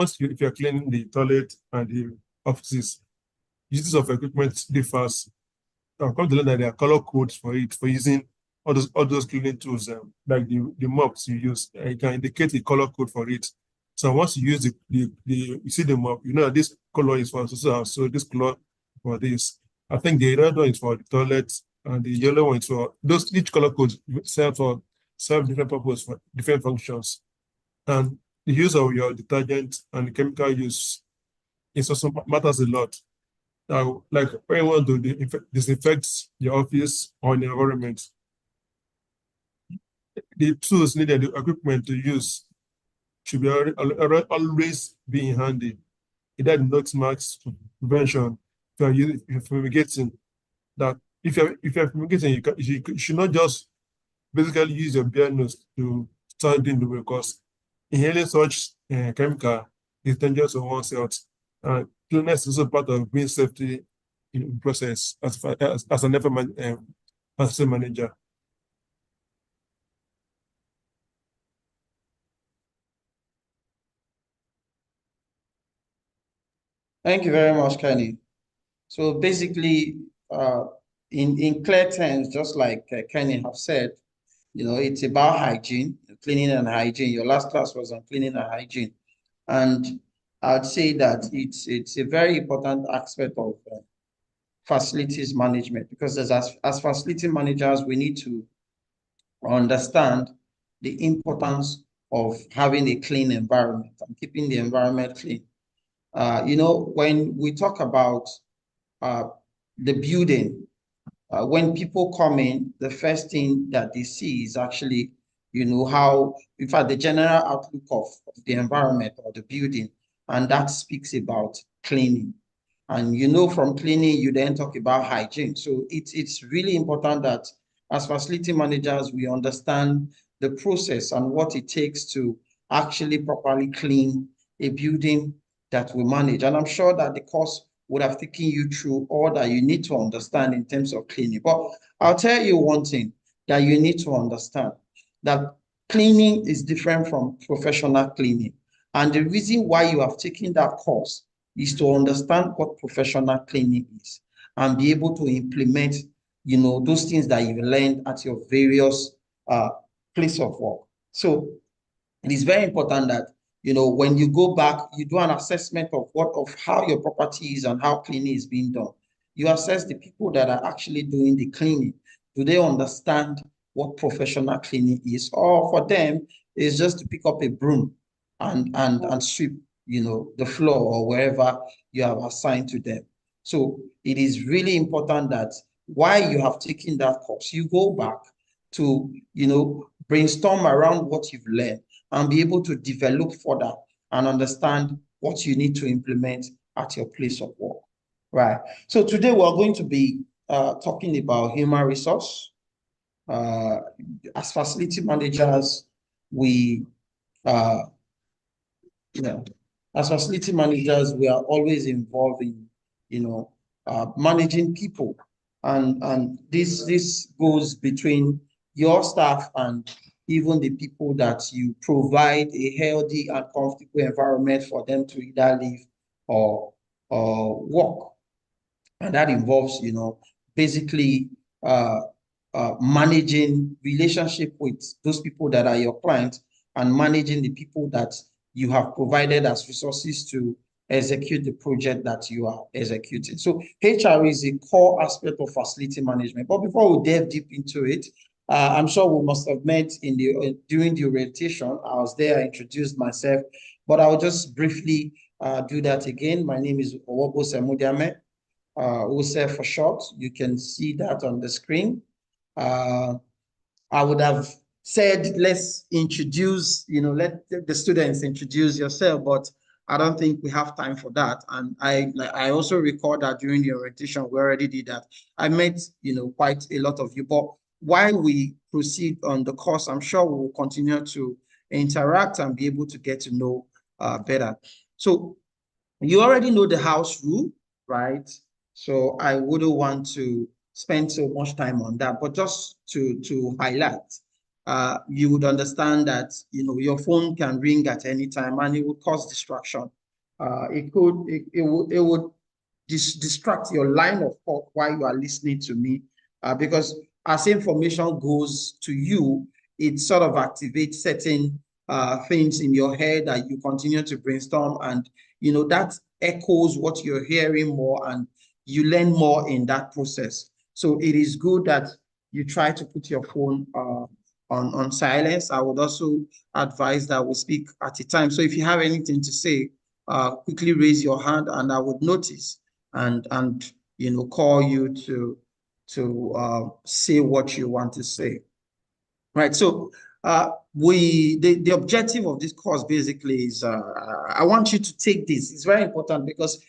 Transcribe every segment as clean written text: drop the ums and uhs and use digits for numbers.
if you're cleaning the toilet and the offices, uses of equipment differs. I've come to learn that there are color codes for it, for using all those cleaning tools, like the mops you use. You can indicate the color code for it. So once you use you see the mop, you know that this color is for so this color for this. I think the red one is for the toilet, and the yellow one is for those. Each color code serve different purpose for different functions. And the use of your detergent and the chemical use is also matters a lot. Now, like when you want to disinfect your office or the environment, the tools needed, the equipment to use should be always be in handy. Either the note marks prevention, if you're fumigating, that if you're fumigating, you should not just basically use your bare nose to start doing the work, because inhaling such chemical is dangerous to one's health. Cleanliness is also part of being safety in the process as an facility manager. Thank you very much, Kenny. So basically, in clear terms, just like Kenny have said, it's about hygiene, cleaning and hygiene. Your last class was on cleaning and hygiene. And I'd say that it's a very important aspect of facilities management, because as facility managers, we need to understand the importance of having a clean environment and keeping the environment clean. When we talk about the building, when people come in, the first thing that they see is actually, how, in fact, the general outlook of the environment or the building, and that speaks about cleaning. And from cleaning, you then talk about hygiene. So it's really important that as facility managers, we understand the process and what it takes to actually properly clean a building that we manage. And I'm sure that the course would have taken you through all that you need to understand in terms of cleaning. But I'll tell you one thing that you need to understand, that cleaning is different from professional cleaning. And the reason why you have taken that course is to understand what professional cleaning is and be able to implement, those things that you've learned at your various place of work. So it is very important that, when you go back, you do an assessment of how your property is and how cleaning is being done. You assess the people that are actually doing the cleaning. Do they understand what professional cleaning is? Or for them, it's just to pick up a broom and sweep, the floor or wherever you have assigned to them. So it is really important that while you have taken that course, you go back to, brainstorm around what you've learned and be able to develop further and understand what you need to implement at your place of work. Right. So today we're going to be talking about human resource. As facility managers, as facility managers, we are always involved in, managing people. And this goes between your staff and even the people that you provide a healthy and comfortable environment for them to either live or work. And that involves, basically managing relationship with those people that are your clients and managing the people that you have provided as resources to execute the project that you are executing. So HR is a core aspect of facility management. But before we delve deep into it, I'm sure we must have met during the orientation. I was there, I introduced myself, but I'll just briefly do that again. My name is Owobose Mudiame, Ose for short. You can see that on the screen. I would have said, let's introduce, let the students introduce yourself, but I don't think we have time for that. And I also recall that during the orientation, we already did that. I met, quite a lot of you, but while we proceed on the course, I'm sure we will continue to interact and be able to get to know better. So you already know the house rule, right? So I wouldn't want to spend so much time on that, but just to highlight, you would understand that, your phone can ring at any time and it would cause distraction. It would distract your line of thought while you are listening to me, because as information goes to you, it sort of activates certain things in your head that you continue to brainstorm, and that echoes what you're hearing more, and you learn more in that process. So it is good that you try to put your phone on silence. I would also advise that we speak at a time. So if you have anything to say, quickly raise your hand and I would notice and call you to say what you want to say. Right. So the objective of this course basically is I want you to take this. It's very important because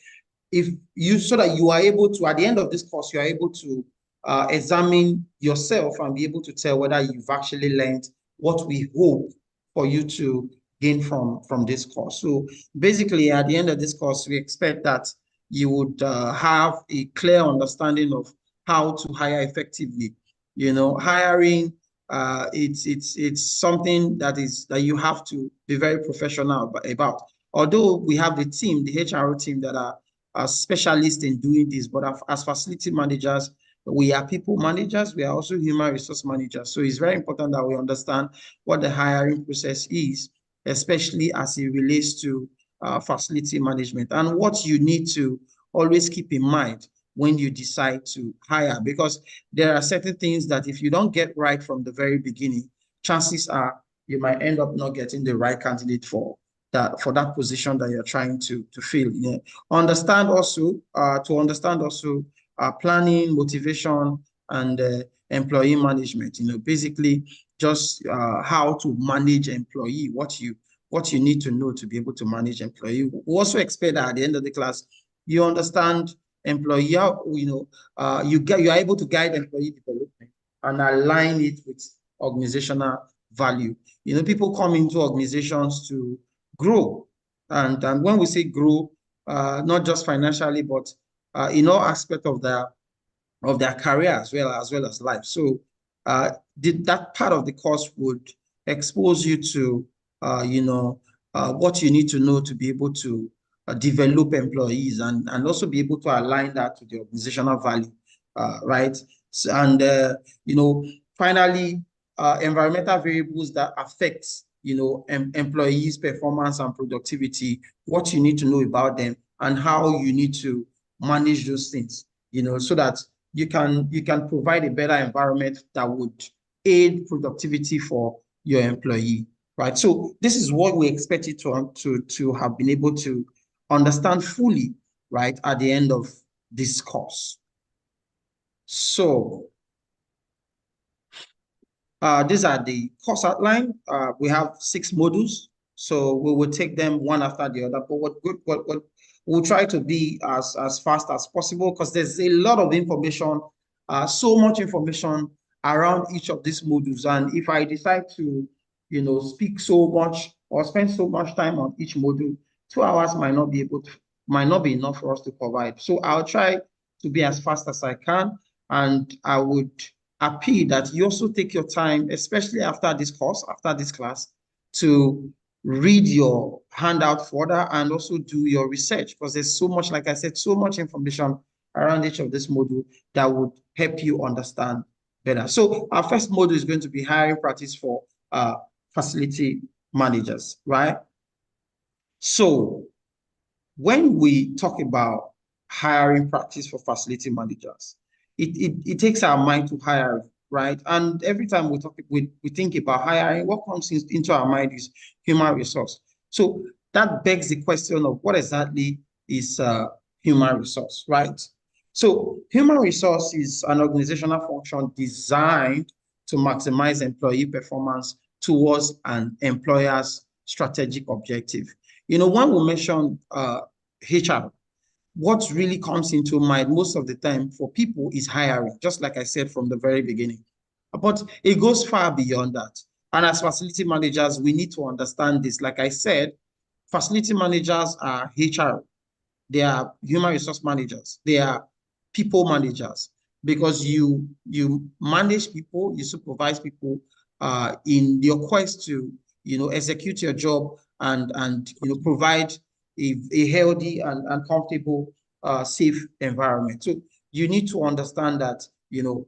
if you so that you are able to, at the end of this course, you are able to examine yourself and be able to tell whether you've actually learned what we hope for you to gain from this course. So basically, at the end of this course, we expect that you would have a clear understanding of how to hire effectively. Hiring, it's something that you have to be very professional about. Although we have the team, the HRO team, that are specialists in doing this, but as facility managers, we are people managers, we are also human resource managers. So it's very important that we understand what the hiring process is, especially as it relates to facility management, and what you need to always keep in mind when you decide to hire, because there are certain things that if you don't get right from the very beginning, chances are you might end up not getting the right candidate for that position that you're trying to fill. Understand also planning, motivation, and employee management. Basically just how to manage employee, what you need to know to be able to manage employee. We also expect that at the end of the class, you understand employee, you are able to guide employee development and align it with organizational value. People come into organizations to grow, and when we say grow, not just financially, but in all aspects of their career as well as life. So that part of the course would expose you to what you need to know to be able to develop employees, and also be able to align that to the organizational value, right? So, and finally, environmental variables that affect employees' performance and productivity, what you need to know about them, and how you need to manage those things, so that you can provide a better environment that would aid productivity for your employee, right? So this is what we expect you to have been able to understand fully, right, at the end of this course. So these are the course outline. We have 6 modules, so we will take them one after the other. But we'll try to be as fast as possible, because there's a lot of information, so much information around each of these modules. And if I decide to, speak so much or spend so much time on each module, 2 hours might not be enough for us to provide. So I'll try to be as fast as I can, and I would appeal that you also take your time, especially after this class, to read your handout further and also do your research, because there's so much, like I said, so much information around each of this module that would help you understand better. So our first module is going to be hiring practice for facility managers, right? So when we talk about hiring practice for facility managers, it takes our mind to hire, right? And every time we think about hiring, what comes into our mind is human resource. So that begs the question of what exactly is human resource, right? So human resource is an organizational function designed to maximize employee performance towards an employer's strategic objective. When we mention HR, what really comes into mind most of the time for people is hiring, just like I said from the very beginning. But it goes far beyond that. And as facility managers, we need to understand this. Like I said, facility managers are HR. They are human resource managers. They are people managers, because you manage people, you supervise people, in your quest to, execute your job and provide a healthy and comfortable, safe environment. So you need to understand that, you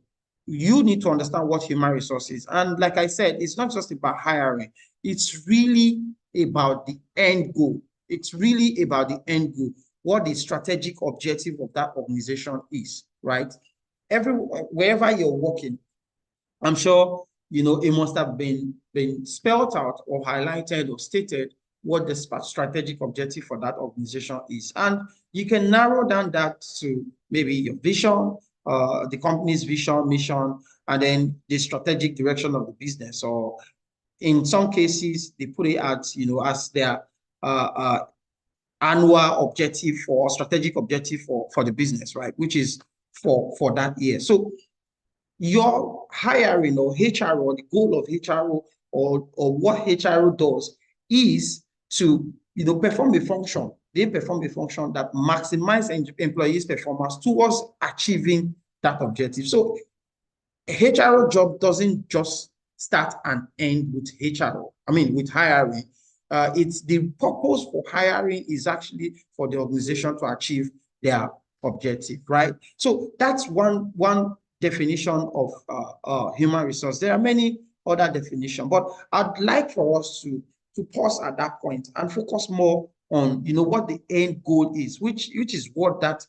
need to understand what human resources. And like I said, it's not just about hiring. It's really about the end goal. It's really about the end goal, what the strategic objective of that organization is, right? Wherever you're working, I'm sure, it must have been spelled out or highlighted or stated what the strategic objective for that organization is. And you can narrow down that to maybe your vision, the company's vision, mission, and then the strategic direction of the business. Or in some cases, they put it as their annual objective for strategic objective for the business, right? Which is for that year. So your hiring or HR, or the goal of HRO, or what HRO does is to perform a function. They perform a function that maximizes employees' performance towards achieving that objective. So HRO job doesn't just start and end with with hiring. It's the purpose for hiring is actually for the organization to achieve their objective, right? So that's one definition of human resource. There are many other definitions, but I'd like for us to pause at that point and focus more on what the end goal is, which is what that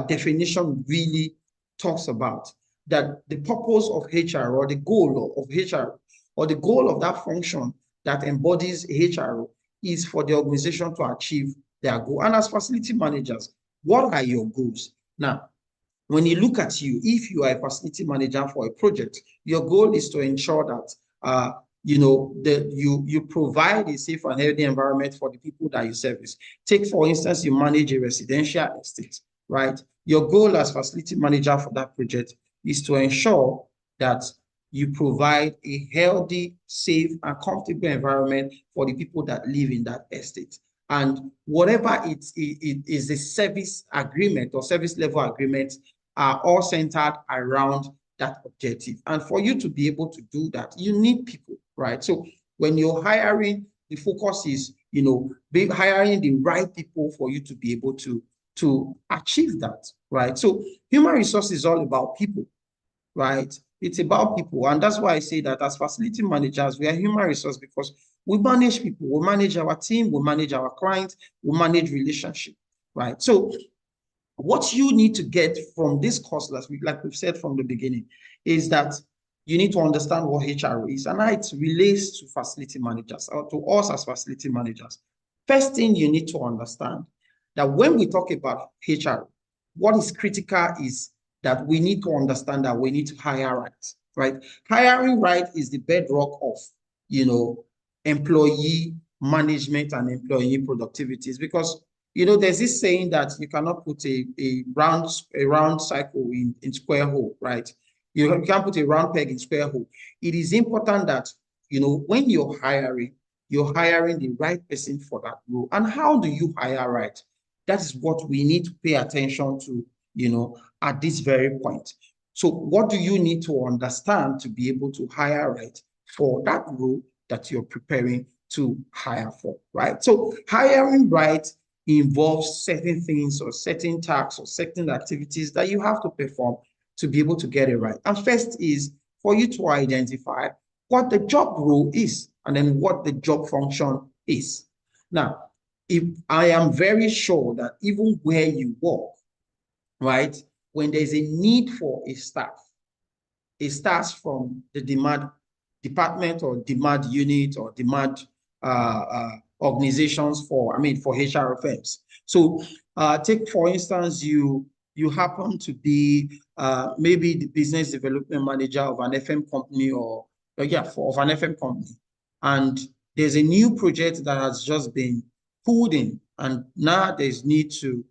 definition really talks about. That the purpose of HR, or the goal of HR, or the goal of that function that embodies HR, is for the organization to achieve their goal. And as facility managers, what are your goals? Now, when you look at if you are a facility manager for a project, your goal is to ensure that you provide a safe and healthy environment for the people that you service. Take, for instance, you manage a residential estate, right? Your goal as facility manager for that project is to ensure that you provide a healthy, safe, and comfortable environment for the people that live in that estate. And whatever it is, a service agreement or service level agreement are all centered around that objective. And for you to be able to do that, you need people, right? So when you're hiring, the focus is, hiring the right people for you to be able to achieve that, right? So human resources is all about people, right? It's about people. And that's why I say that as facility managers, we are human resource because we manage people, we manage our team, we manage our clients, we manage relationship, right? So what you need to get from this course, like we've said from the beginning, is that you need to understand what HR is, and how it relates to facility managers, or to us as facility managers. First thing you need to understand, that when we talk about HR, what is critical is that we need to understand that we need to hire right? Hiring right is the bedrock of, employee management and employee productivities, because there's this saying that you cannot put a round cycle in square hole, right? You can't put a round peg in square hole. It is important that, when you're hiring the right person for that role. And how do you hire right? That is what we need to pay attention to, at this very point. So what do you need to understand to be able to hire right for that role that you're preparing to hire for, right? So hiring right involves certain things or certain tasks or certain activities that you have to perform to be able to get it right. And first is for you to identify what the job role is, and then what the job function is. Now, if I am very sure that even where you work, right, when there's a need for a staff, it starts from the demand department or demand unit or demand organizations for HR firms. So take, for instance, you happen to be maybe the business development manager of an FM company, of an FM company, and there's a new project that has just been pulled in, and now there's need to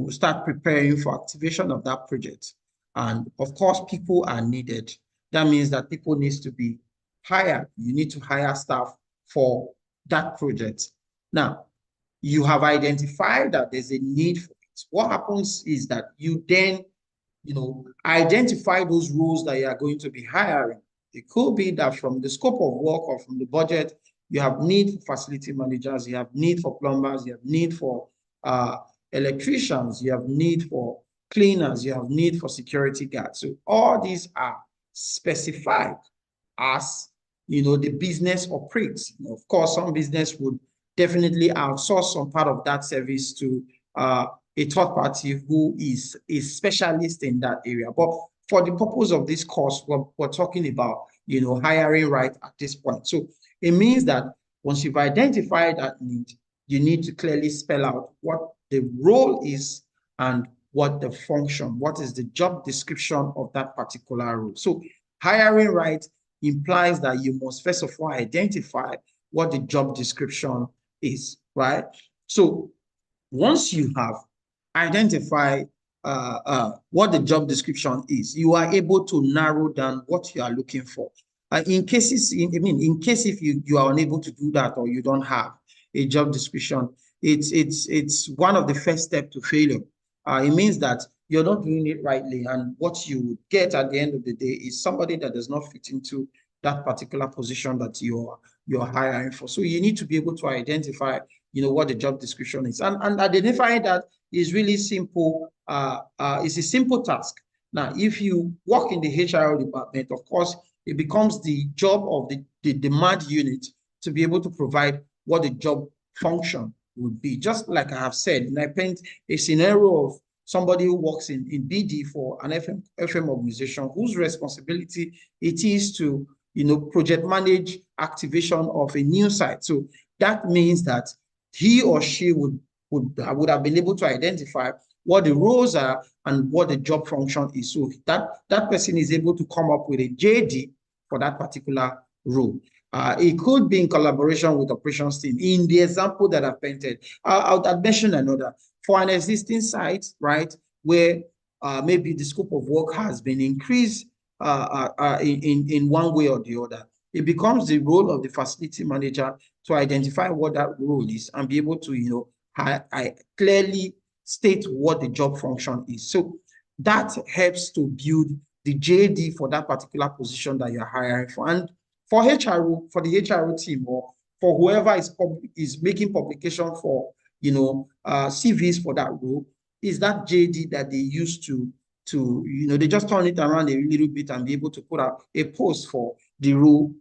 start preparing for activation of that project. And of course, people are needed. That means that people need to be hired. You need to hire staff for that project. Now, you have identified that there's a need for it. What happens is that you then, identify those roles that you are going to be hiring. It could be that from the scope of work or from the budget, you have need for facility managers, you have need for plumbers, you have need for electricians, you have need for cleaners, you have need for security guards. So all these are specified as the business operates. Of course, some business would definitely outsource some part of that service to a third party who is a specialist in that area. But for the purpose of this course, we're talking about hiring right at this point. So it means that once you've identified that need, you need to clearly spell out what the role is and what the function, what is the job description of that particular role. So hiring right implies that you must first of all identify what the job description is, right? So once you have identified what the job description is, you are able to narrow down what you are looking for. In case if you are unable to do that or you don't have a job description, it's one of the first steps to failure. It means that you're not doing it rightly, and what you would get at the end of the day is somebody that does not fit into that particular position that you're hiring for. So you need to be able to identify what the job description is, and identifying that is really simple. It's a simple task. Now, if you work in the HR department, of course, it becomes the job of the demand unit to be able to provide what the job function would be. Just like I have said, and I paint a scenario of somebody who works in BD for an FM organization whose responsibility it is to project manage activation of a new site. So that means that he or she would have been able to identify what the roles are and what the job function is. So that person is able to come up with a JD for that particular role. It could be in collaboration with operations team. In the example that I've painted, I'll mention another. For an existing site, right, where maybe the scope of work has been increased in one way or the other, it becomes the role of the facility manager to identify what that role is and be able to, clearly state what the job function is. So that helps to build the JD for that particular position that you're hiring for. And for for the HRO team, or for whoever is making publication for CVs for that role, is that JD that they use to they just turn it around a little bit and be able to put out a post for the role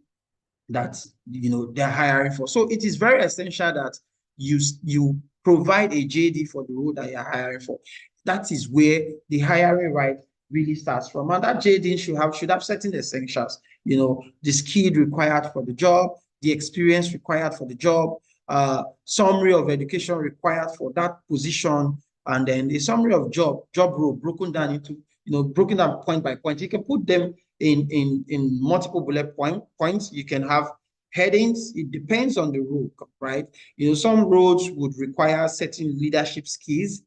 that they're hiring for. So it is very essential that you provide a JD for the role that you're hiring for. That is where the hiring right really starts from. And that JD should have certain essentials, the skill required for the job, the experience required for the job, summary of education required for that position, and then a summary of job role broken down into, broken down point by point. You can put them in multiple bullet points. You can have headings. It depends on the role, right? Some roles would require certain leadership skills.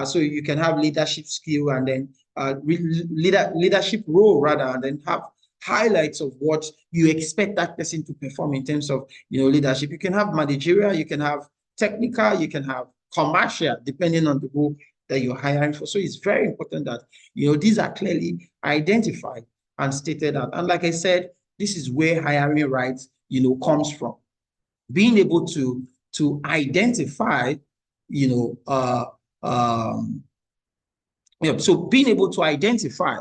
So you can have leadership skill and then leadership role rather, and then have highlights of what you expect that person to perform in terms of leadership. You can have managerial, you can have technical, you can have commercial, depending on the role that you're hiring for. So it's very important that these are clearly identified and stated out. And like I said, this is where hiring rights comes from. Being able to identify so being able to identify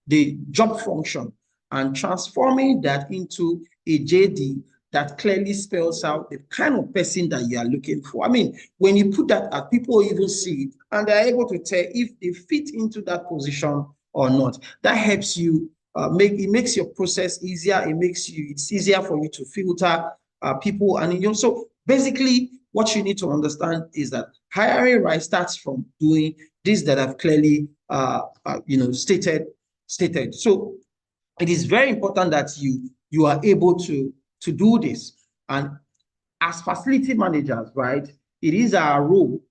the job function and transforming that into a JD that clearly spells out the kind of person that you are looking for. I mean, when you put that out, people even see it and they're able to tell if they fit into that position or not. That helps you it makes your process easier. It's easier for you to filter people. And so basically what you need to understand is that hiring right starts from doing this that I've clearly stated. So it is very important that you are able to do this. And as facility managers, right, it is our role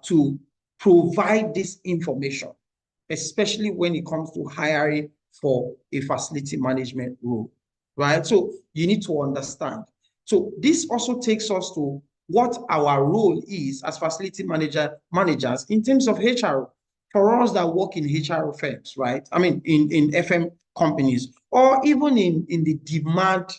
to provide this information, especially when it comes to hiring for a facility management role, right? So you need to understand. So this also takes us to what our role is as facility managers in terms of HR. for us that work in HR firms, right? I mean, in FM companies, or even in the demand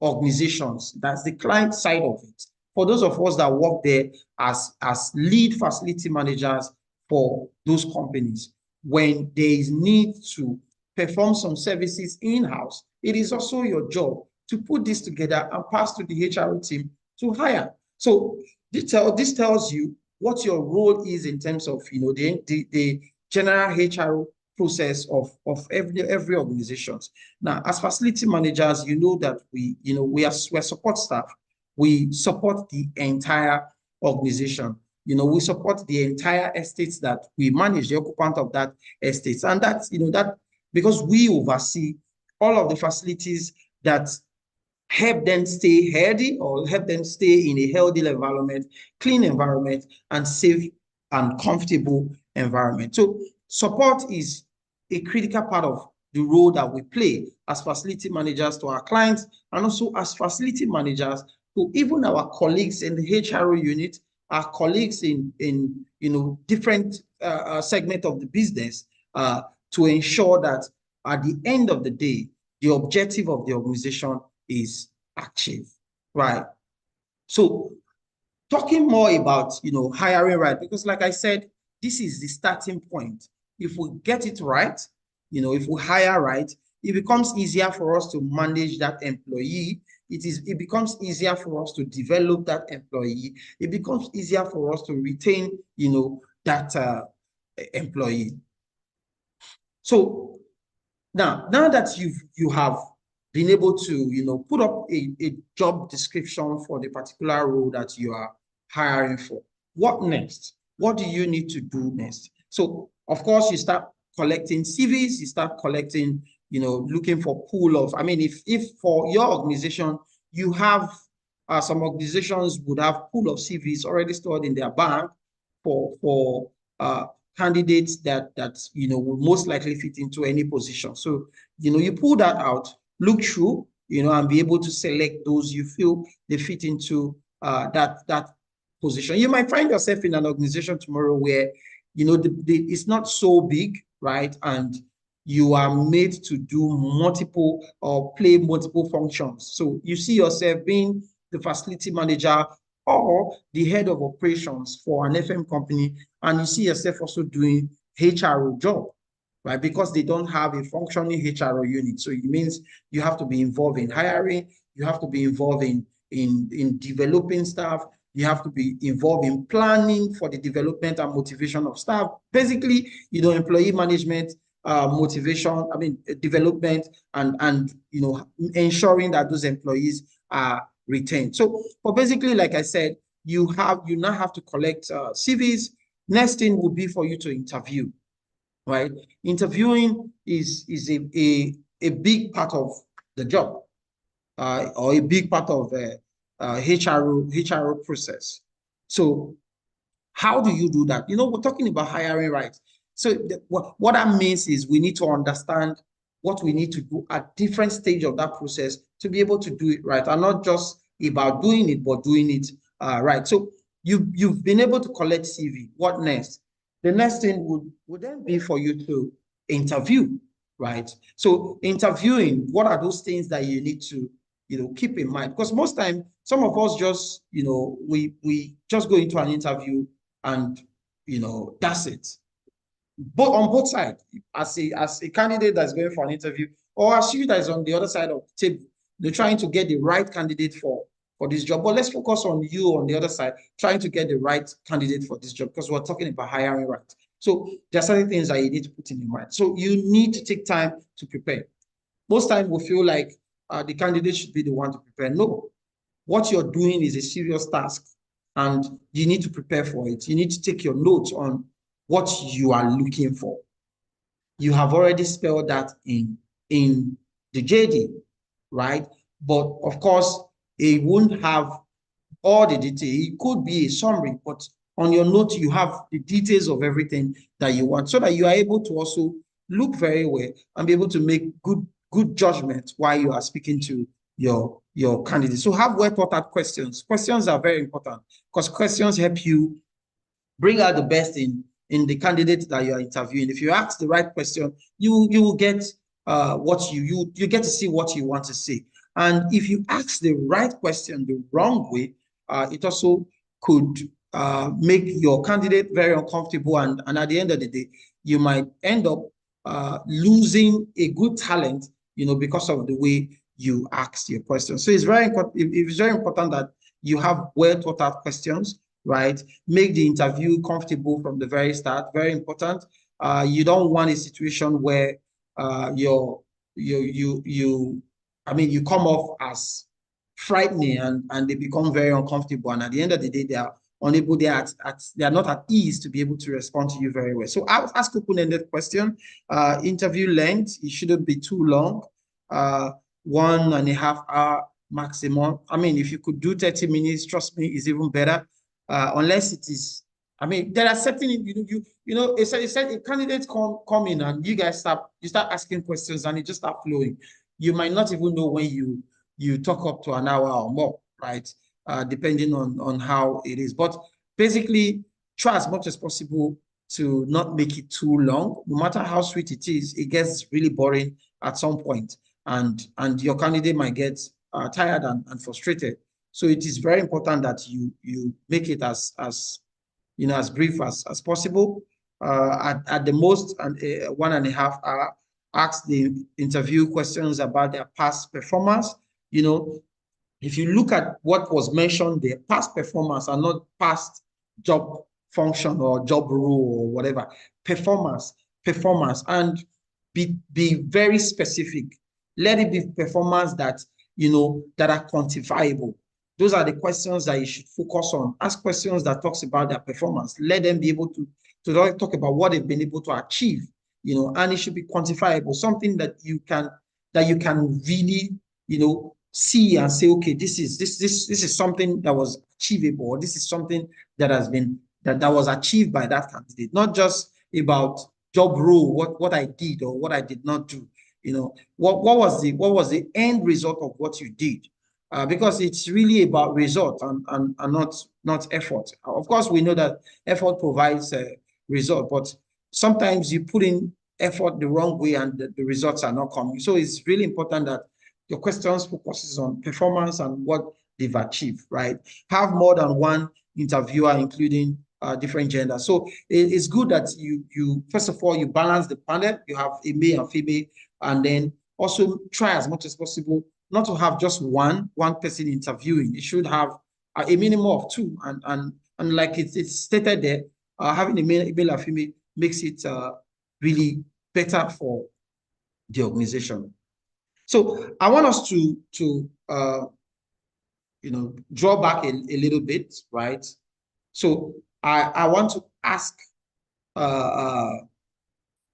organizations, that's the client side of it. For those of us that work there as lead facility managers for those companies, when there is need to perform some services in-house, it is also your job to put this together and pass to the HR team to hire. So this tells you what your role is in terms of the general HR process of every organizations. Now, as facility managers, you know that we're support staff. We support the entire organization. We support the entire estates that we manage, the occupant of that estates. And that's, that because we oversee all of the facilities that help them stay healthy or help them stay in a healthy environment, clean environment, and safe and comfortable environment. So support is a critical part of the role that we play as facility managers to our clients, and also as facility managers to even our colleagues in the HRO unit, our colleagues in different segment of the business, to ensure that at the end of the day, the objective of the organization is achieved, right? So talking more about, hiring right, because like I said, this is the starting point. If we get it right, if we hire right, it becomes easier for us to manage that employee. It becomes easier for us to develop that employee. It becomes easier for us to retain, that employee. So now that you have been able to, put up a job description for the particular role that you are hiring for, what next? What do you need to do next? So, of course, you start collecting CVs, you start collecting, looking for pool of, I mean, if for your organization, you have, some organizations would have pool of CVs already stored in their bank for candidates that will most likely fit into any position. So, you pull that out, look through, and be able to select those you feel they fit into that position. You might find yourself in an organization tomorrow where, it's not so big, right? And you are made to do multiple or play multiple functions. So you see yourself being the facility manager or the head of operations for an FM company, and you see yourself also doing HRO job, right? Because they don't have a functioning HRO unit. So it means you have to be involved in hiring, you have to be involved in developing staff, you have to be involved in planning for the development and motivation of staff. Basically, employee management, motivation, development, and ensuring that those employees are retained. So, but basically, like I said, you now have to collect CVs. Next thing would be for you to interview, right? Interviewing is a big part of the job, or a big part of HRO process. So how do you do that? We're talking about hiring right. So what that means is we need to understand what we need to do at different stage of that process to be able to do it right, and not just about doing it, but doing it right. So you've been able to collect CV. What next? The next thing would then be for you to interview, right? So interviewing, what are those things that you need to keep in mind? Because most time, some of us just, we just go into an interview and, that's it. But on both sides, as a candidate that's going for an interview, or as you that is on the other side of the table, they're trying to get the right candidate for this job. But let's focus on you on the other side, trying to get the right candidate for this job, because we're talking about hiring right. So there are certain things that you need to put in your mind. So you need to take time to prepare. Most times we feel like the candidate should be the one to prepare. No, what you're doing is a serious task, and you need to prepare for it. You need to take your notes on what you are looking for. You have already spelled that in the JD, right? But of course, it won't have all the detail. It could be a summary, but on your note, you have the details of everything that you want, so that you are able to also look very well and be able to make good judgment while you are speaking to your candidate. So have well thought out questions. Questions are very important, because questions help you bring out the best in in the candidate that you are interviewing. If you ask the right question, you will get what you get to see what you want to see. And if you ask the right question the wrong way, it also could make your candidate very uncomfortable. And at the end of the day, you might end up losing a good talent, because of the way you ask your question. So it's very important. It's very important that you have well thought out questions, right? Make the interview comfortable from the very start. Very important. You don't want a situation where you come off as frightening and they become very uncomfortable. And at the end of the day, they are unable, they are not at ease to be able to respond to you very well. So I'll ask open-ended question. Interview length, it shouldn't be too long. 1.5 hour maximum. I mean, if you could do 30 minutes, trust me, is even better. Unless it is, I mean, there are certain, it said a candidate come in and you guys start asking questions and it just start flowing. You might not even know when you talk up to an hour or more, right? Depending on how it is. But basically, try as much as possible to not make it too long. No matter how sweet it is, it gets really boring at some point, and your candidate might get tired and frustrated. So it is very important that you make it as brief as possible. At the most, 1.5 hour. Ask the interview questions about their past performance. If you look at what was mentioned there, past performance are not past job function or job role or whatever. Performance, and be very specific. Let it be performance that that are quantifiable. Those are the questions that you should focus on. Ask questions that talks about their performance. Let them be able to talk about what they've been able to achieve, and it should be quantifiable, something that you can really, see and say, okay, this is something that was achievable, or this is something that has been that was achieved by that candidate, not just about job role, what I did or what I did not do. What was the end result of what you did? Because it's really about result and not effort. Of course, we know that effort provides a result, but sometimes you put in effort the wrong way and the results are not coming. So it's really important that your questions focuses on performance and what they've achieved, right? Have more than one interviewer, including different genders. So it's good that you first of all, you balance the panel. You have a male and female, and then also try as much as possible not to have just one person interviewing. You should have a minimum of two, and like it's stated there, having a male and female makes it really better for the organization. So I want us to draw back a little bit, right? So I want to ask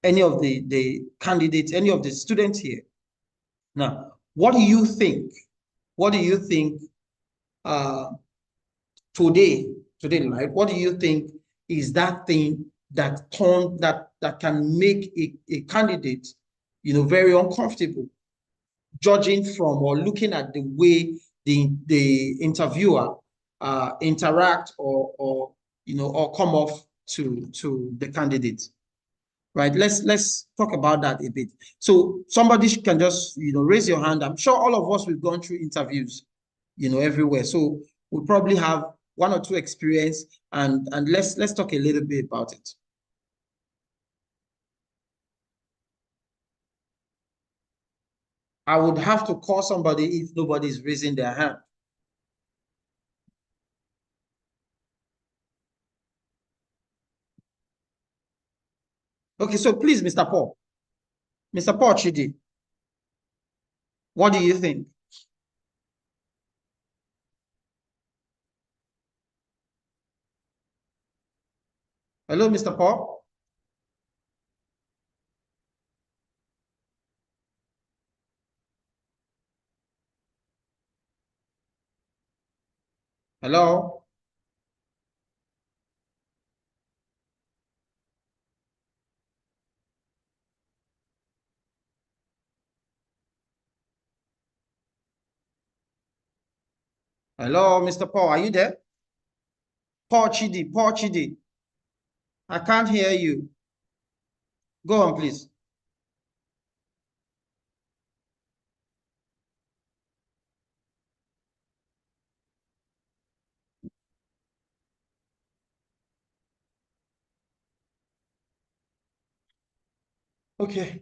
any of the candidates, any of the students here. Now, what do you think? What do you think today, right? What do you think is that thing that can make a candidate, very uncomfortable, judging from or looking at the way the interviewer interact or come off to the candidate, right? Let's talk about that a bit. So somebody can just raise your hand. I'm sure all of us we've gone through interviews, everywhere. So we probably have one or two experience, and let's talk a little bit about it. I would have to call somebody if nobody is raising their hand. Okay, so please, Mr. Paul. Mr. Paul Chidi, what do you think? Hello, Mr. Paul. Hello. Hello, Mr. Paul. Are you there? Paul Chidi. Paul Chidi. I can't hear you. Go on, please. Okay.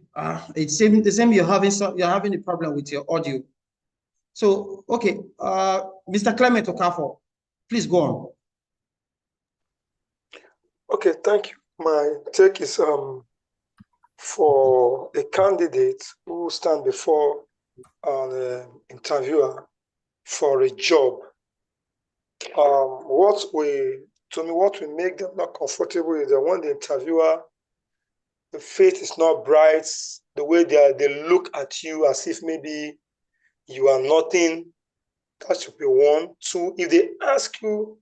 It seems the same. You're having a problem with your audio. So okay. Mr. Clement Okafor, please go on. Okay, thank you. My take is for a candidate who stand before an interviewer for a job. What will make them not comfortable is that when the interviewer, the face is not bright, the way they look at you as if maybe you are nothing. That should be one. Two, if they ask you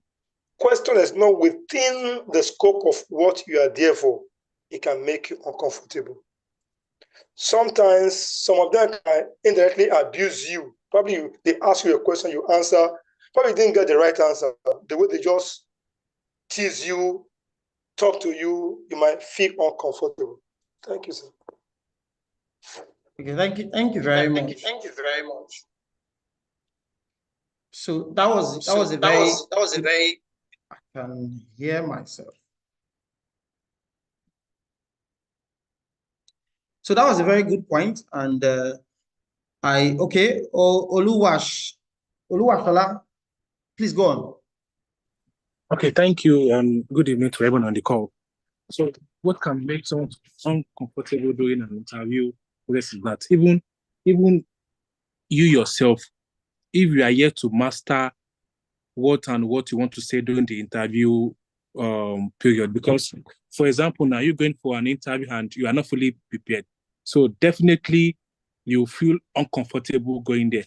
question is not within the scope of what you are there for, it can make you uncomfortable. Sometimes some of them can indirectly abuse you. Probably they ask you a question, you answer, probably didn't get the right answer. The way they just tease you, talk to you, you might feel uncomfortable. Thank you, sir. Okay, thank you very much. Thank you very much. So that was a very I can hear myself. So that was a very good point, and Oluwashola, please go on. Okay, thank you, and good evening to everyone on the call. So, what can make someone uncomfortable during an interview? Is that even you yourself, if you are yet to master what you want to say during the interview period, because, for example, now you're going for an interview and you are not fully prepared, so definitely you feel uncomfortable going there.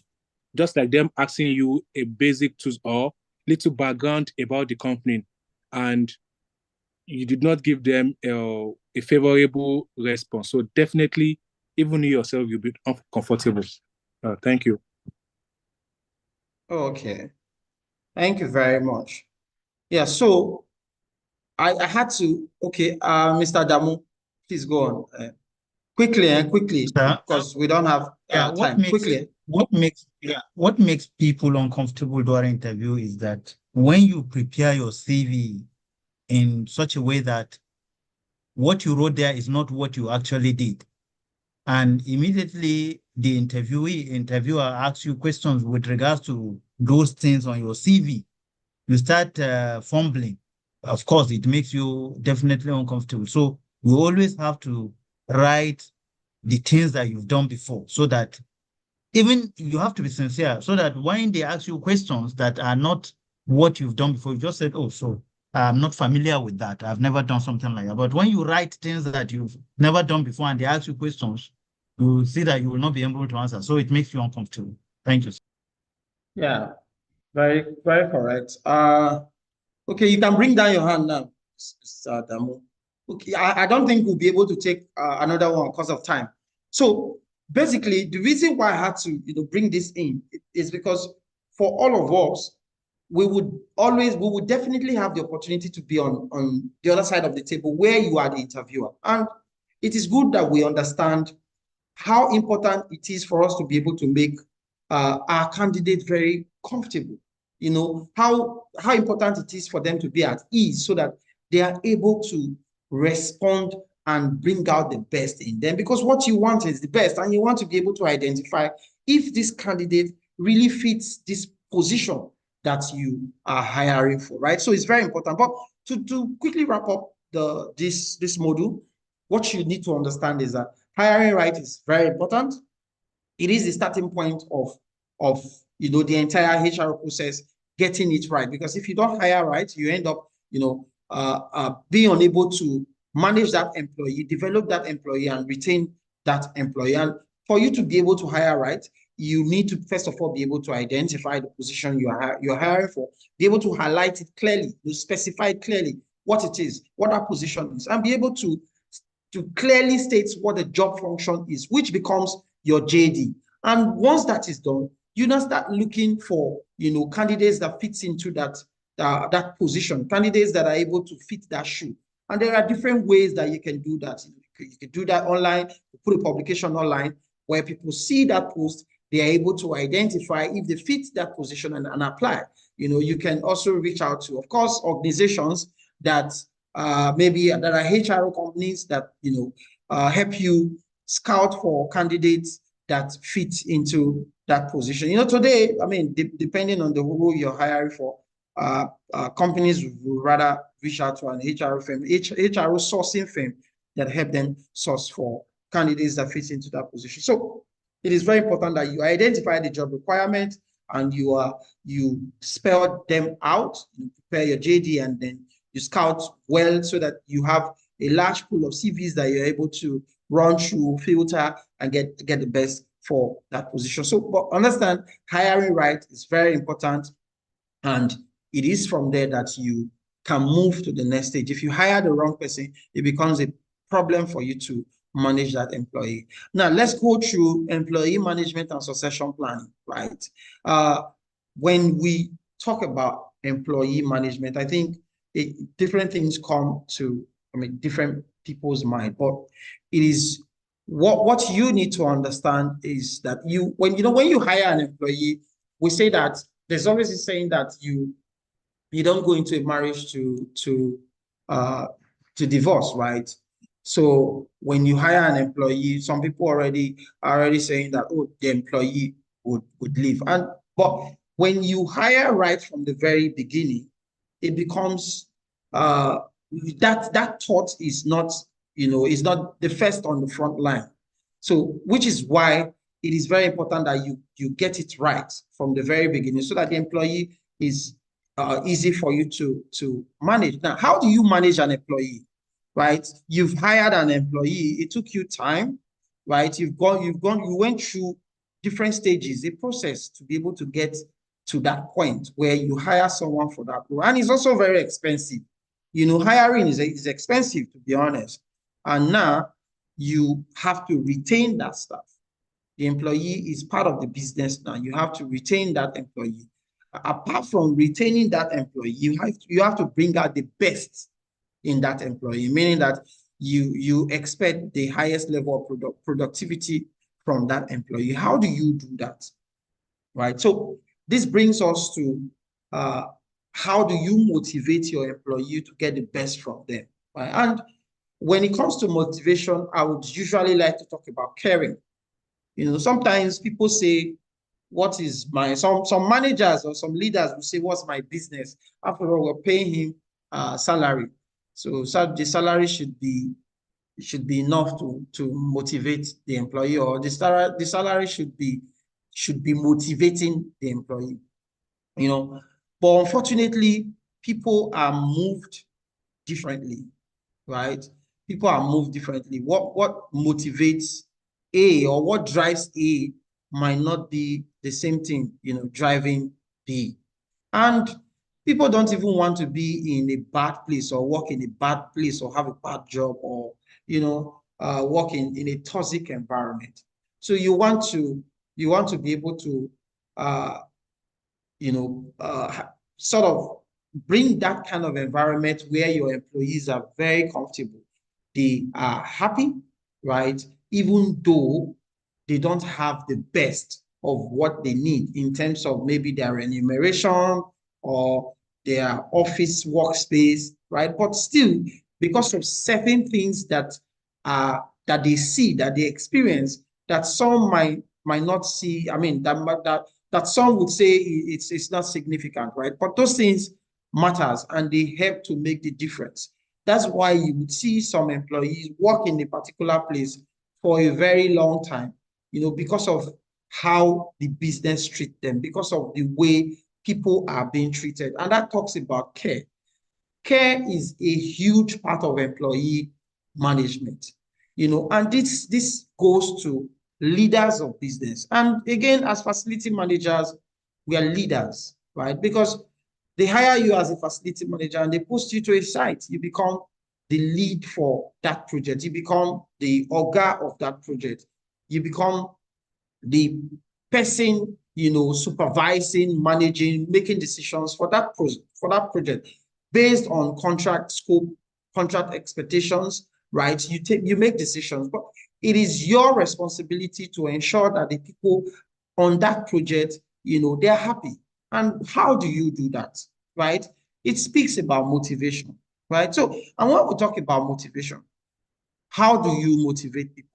Just like them asking you a basic tools or little background about the company, and you did not give them a favorable response. So definitely, even you yourself, you'll be uncomfortable. Thank you. Okay. Thank you very much. Yeah, so I had to, okay, Mr. Damu, please go on. Quickly, because we don't have time. What makes people uncomfortable during interview is that when you prepare your CV in such a way that what you wrote there is not what you actually did, and immediately the interviewer asks you questions with regards to those things on your CV, you start fumbling. Of course, it makes you definitely uncomfortable. So you always have to write the things that you've done before, so that even you have to be sincere, so that when they ask you questions that are not what you've done before, you just said, oh, so I'm not familiar with that. I've never done something like that. But when you write things that you've never done before and they ask you questions, you see that you will not be able to answer. So it makes you uncomfortable. Thank you. Yeah, very, very correct. Okay, you can bring down your hand now, Mr. Damu. Okay, I don't think we'll be able to take another one because of time. So basically, the reason why I had to bring this in is because for all of us, we would definitely have the opportunity to be on the other side of the table where you are the interviewer. And it is good that we understand how important it is for us to be able to make our candidate very comfortable. How important it is for them to be at ease so that they are able to respond and bring out the best in them, because what you want is the best, and you want to be able to identify if this candidate really fits this position that you are hiring for, right? So it's very important. But to quickly wrap up this module, what you need to understand is that hiring right is very important. It is the starting point of the entire HR process, getting it right. Because if you don't hire right, you end up being unable to manage that employee, develop that employee, and retain that employee. And for you to be able to hire right, you need to first of all be able to identify the position you're hiring for, be able to highlight it clearly, to specify it clearly what it is, what that position is, and be able to clearly state what the job function is, which becomes your JD. And once that is done, you now start looking for candidates that fits into that position, candidates that are able to fit that shoe. And there are different ways that you can do that. You can do that online, put a publication online where people see that post, they are able to identify if they fit that position and apply. You can also reach out to, of course, organizations that maybe there are HR companies that, help you scout for candidates that fit into that position. Today, I mean, depending on the role you're hiring for, companies would rather reach out to an HR firm, HR sourcing firm that help them source for candidates that fit into that position. So it is very important that you identify the job requirement and you spell them out, you prepare your JD, and then you scout well so that you have a large pool of CVs that you're able to run through, filter, and get the best for that position. So, but understand, hiring right is very important, and it is from there that you can move to the next stage. If you hire the wrong person, it becomes a problem for you to manage that employee. Now, let's go through employee management and succession planning, right? When we talk about employee management, I think different things come to, different people's mind, but it is what you need to understand is that when you hire an employee, we say that there's always a saying that you don't go into a marriage to divorce, right? So when you hire an employee, some people are already saying that, oh, the employee would leave. But when you hire right from the very beginning, it becomes that thought is not, is not the first on the front line. So which is why it is very important that you get it right from the very beginning so that the employee is easy for you to manage. Now, how do you manage an employee, right? You've hired an employee, it took you time, right? You went through different stages, a process to be able to get to that point where you hire someone for that role. And it's also very expensive. Hiring is expensive, to be honest. And now you have to retain that staff. The employee is part of the business now. You have to retain that employee. Apart from retaining that employee, you have to bring out the best in that employee, meaning that you expect the highest level of productivity from that employee. How do you do that? Right? So this brings us to how do you motivate your employee to get the best from them? Right? And when it comes to motivation, I would usually like to talk about caring. Sometimes people say, what is some managers or some leaders will say, what's my business? After all, we're paying him salary. So the salary should be enough to motivate the employee, or the salary should be motivating the employee. But unfortunately, people are moved differently, right? People are moved differently. What motivates A or what drives A might not be the same thing, driving B. And people don't even want to be in a bad place or work in a bad place or have a bad job or, work in a toxic environment. So you want to be able to, sort of bring that kind of environment where your employees are very comfortable. They are happy, right? Even though they don't have the best of what they need in terms of maybe their remuneration or their office workspace, right? But still, because of certain things that they see, that they experience, that some might not see, that some would say it's not significant, right? But those things matters and they help to make the difference. That's why you would see some employees work in a particular place for a very long time, because of how the business treat them, because of the way people are being treated. And that talks about care. Care is a huge part of employee management, and this goes to leaders of business. And again, as facility managers, we are leaders, right? Because they hire you as a facility manager and they post you to a site. You become the lead for that project. You become the orga of that project. You become the person, supervising, managing, making decisions for that project based on contract scope contract expectations, right? You make decisions, but it is your responsibility to ensure that the people on that project, they're happy. And how do you do that, right? It speaks about motivation, right? So, and when we talk about motivation, how do you motivate people?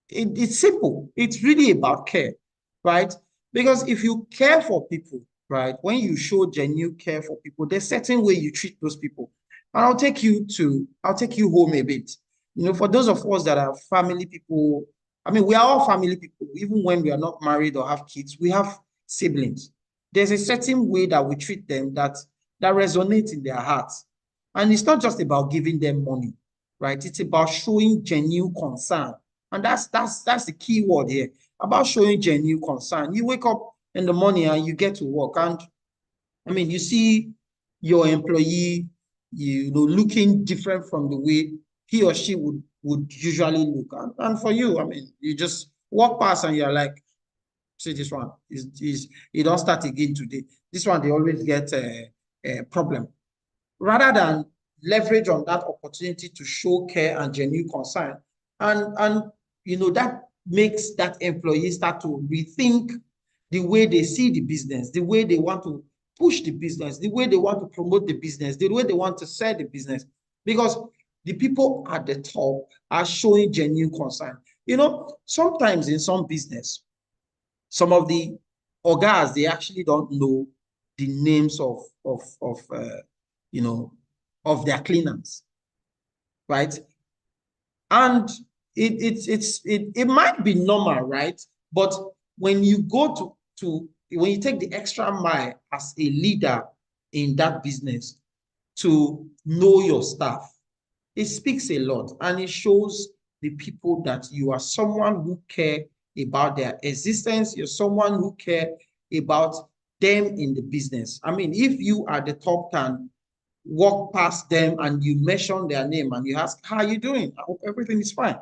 It's simple. It's really about care, right? Because if you care for people, right, when you show genuine care for people, there's a certain way you treat those people. And I'll take you home a bit. For those of us that are family people, I mean, we are all family people, even when we are not married or have kids, we have siblings. There's a certain way that we treat them that resonates in their hearts. And it's not just about giving them money, right? It's about showing genuine concern. And that's the key word here, about showing genuine concern. You wake up in the morning and you get to work, and I mean, you see your employee, looking different from the way he or she would usually look. And for you, I mean, you just walk past and you're like, see, this one he don't start again today. This one, they always get a problem. Rather than leverage on that opportunity to show care and genuine concern, and that makes that employee start to rethink the way they see the business, the way they want to push the business, the way they want to promote the business, the way they want to sell the business, because the people at the top are showing genuine concern. Sometimes in some business, some of the ogas, they actually don't know the names of their cleaners, right? And it might be normal, right? But when you go when you take the extra mile as a leader in that business to know your staff, it speaks a lot, and it shows the people that you are someone who care about their existence. You're someone who care about them in the business. I mean, if you are the top can walk past them and you mention their name and you ask, how are you doing? I hope everything is fine.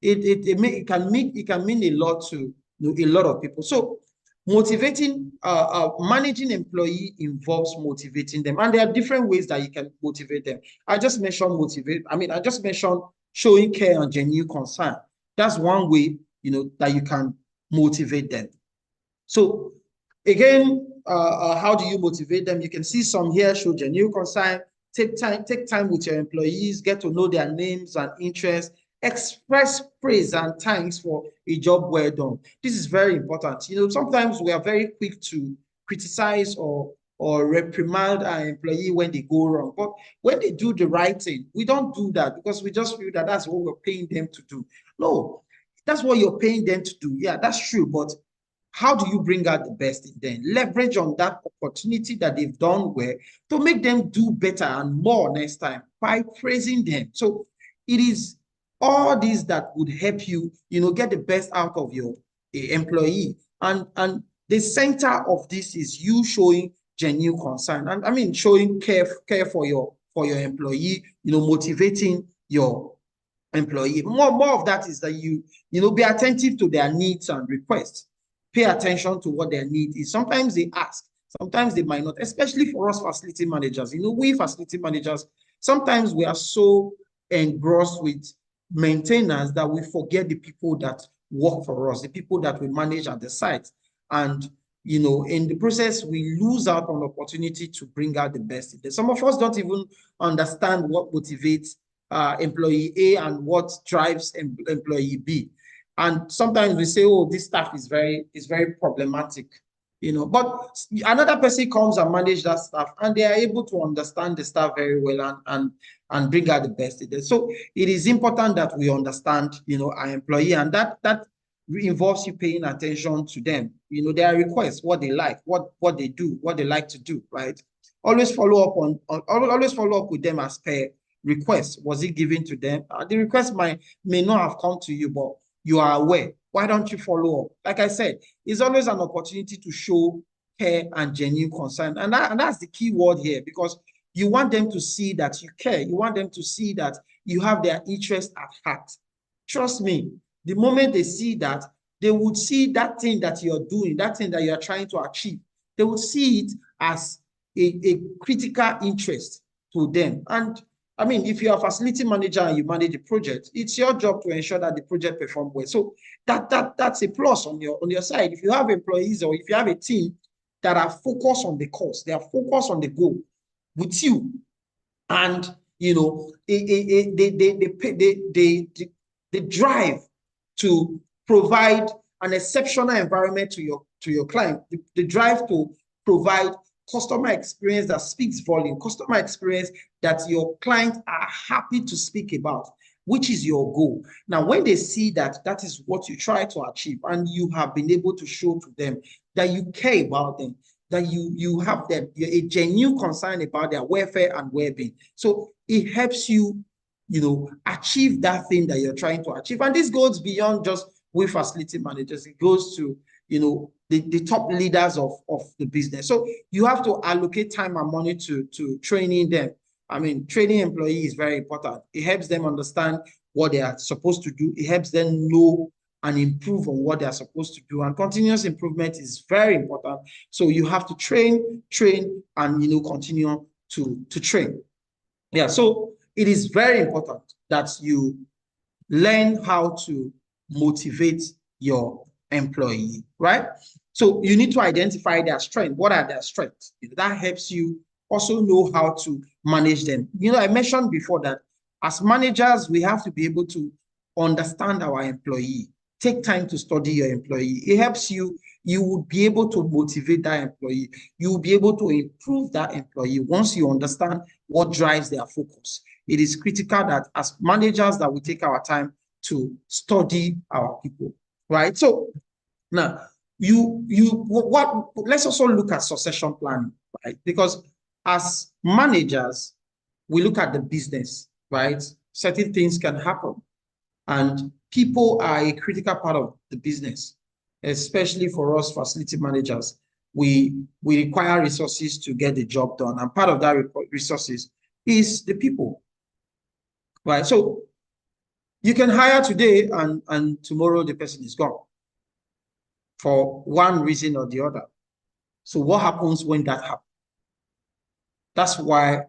It can mean a lot to a lot of people. So managing employee involves motivating them, and there are different ways that you can motivate them. I just mentioned showing care and genuine concern. That's one way that you can motivate them. So again, how do you motivate them? You can see some here: show genuine concern, take time with your employees, get to know their names and interests, express praise and thanks for a job well done. This is very important. Sometimes we are very quick to criticize or reprimand our employee when they go wrong. But when they do the right thing, we don't do that because we just feel that that's what we're paying them to do. No, that's what you're paying them to do. Yeah, that's true. But how do you bring out the best in them? Leverage on that opportunity that they've done well to make them do better and more next time by praising them. So it is all these that would help you, get the best out of your employee. And the center of this is you showing genuine concern. And I mean, showing care for your employee, motivating your employee. More of that is that you be attentive to their needs and requests. Pay attention to what their need is. Sometimes they ask, sometimes they might not, especially for us facility managers. We facility managers, sometimes we are so engrossed with maintainers that we forget the people that work for us, the people that we manage at the site. And, in the process, we lose out on opportunity to bring out the best. Some of us don't even understand what motivates employee A and what drives employee B. And sometimes we say, oh, this staff is very problematic, but another person comes and manages that staff and they are able to understand the staff very well and bring out the best in them. So it is important that we understand, our employee, and that involves you paying attention to them, their requests, what they like, what they do, what they like to do, right? Always follow up with them as per request. Was it given to them? The request may not have come to you, but you are aware. Why don't you follow up? Like I said, it's always an opportunity to show care and genuine concern. And that's the key word here, because you want them to see that you care. You want them to see that you have their interest at heart. Trust me, the moment they see that, they would see that thing that you're doing, that thing that you're trying to achieve. They would see it as a critical interest to them. And I mean, if you're a facility manager and you manage a project, it's your job to ensure that the project performs well. So that's a plus on your side. If you have employees or if you have a team that are focused on the cause, they are focused on the goal with you, and they drive to provide an exceptional environment to your client. The drive to provide customer experience that speaks volume, customer experience that your clients are happy to speak about, which is your goal. Now, when they see that that is what you try to achieve, and you have been able to show to them that you care about them, that you have them a genuine concern about their welfare and well-being, so it helps you, achieve that thing that you're trying to achieve. And this goes beyond just with facility managers. It goes to the top leaders of the business. So you have to allocate time and money to training them. I mean, training employees is very important. It helps them understand what they are supposed to do. It helps them know and improve on what they are supposed to do. And continuous improvement is very important. So you have to train, and continue to train. Yeah, so it is very important that you learn how to motivate your employee, right? So you need to identify their strengths. What are their strengths? That helps you also know how to manage them. I mentioned before that as managers, we have to be able to understand our employee. Take time to study your employee. It helps you. You will be able to motivate that employee. You will be able to improve that employee once you understand what drives their focus. It is critical that as managers that we take our time to study our people, right? So now let's also look at succession planning, right? Because as managers, we look at the business, right? Certain things can happen, and people are a critical part of the business, especially for us facility managers. We require resources to get the job done, and part of that resources is the people, right? So you can hire today and tomorrow the person is gone for one reason or the other. So what happens when that happens? That's why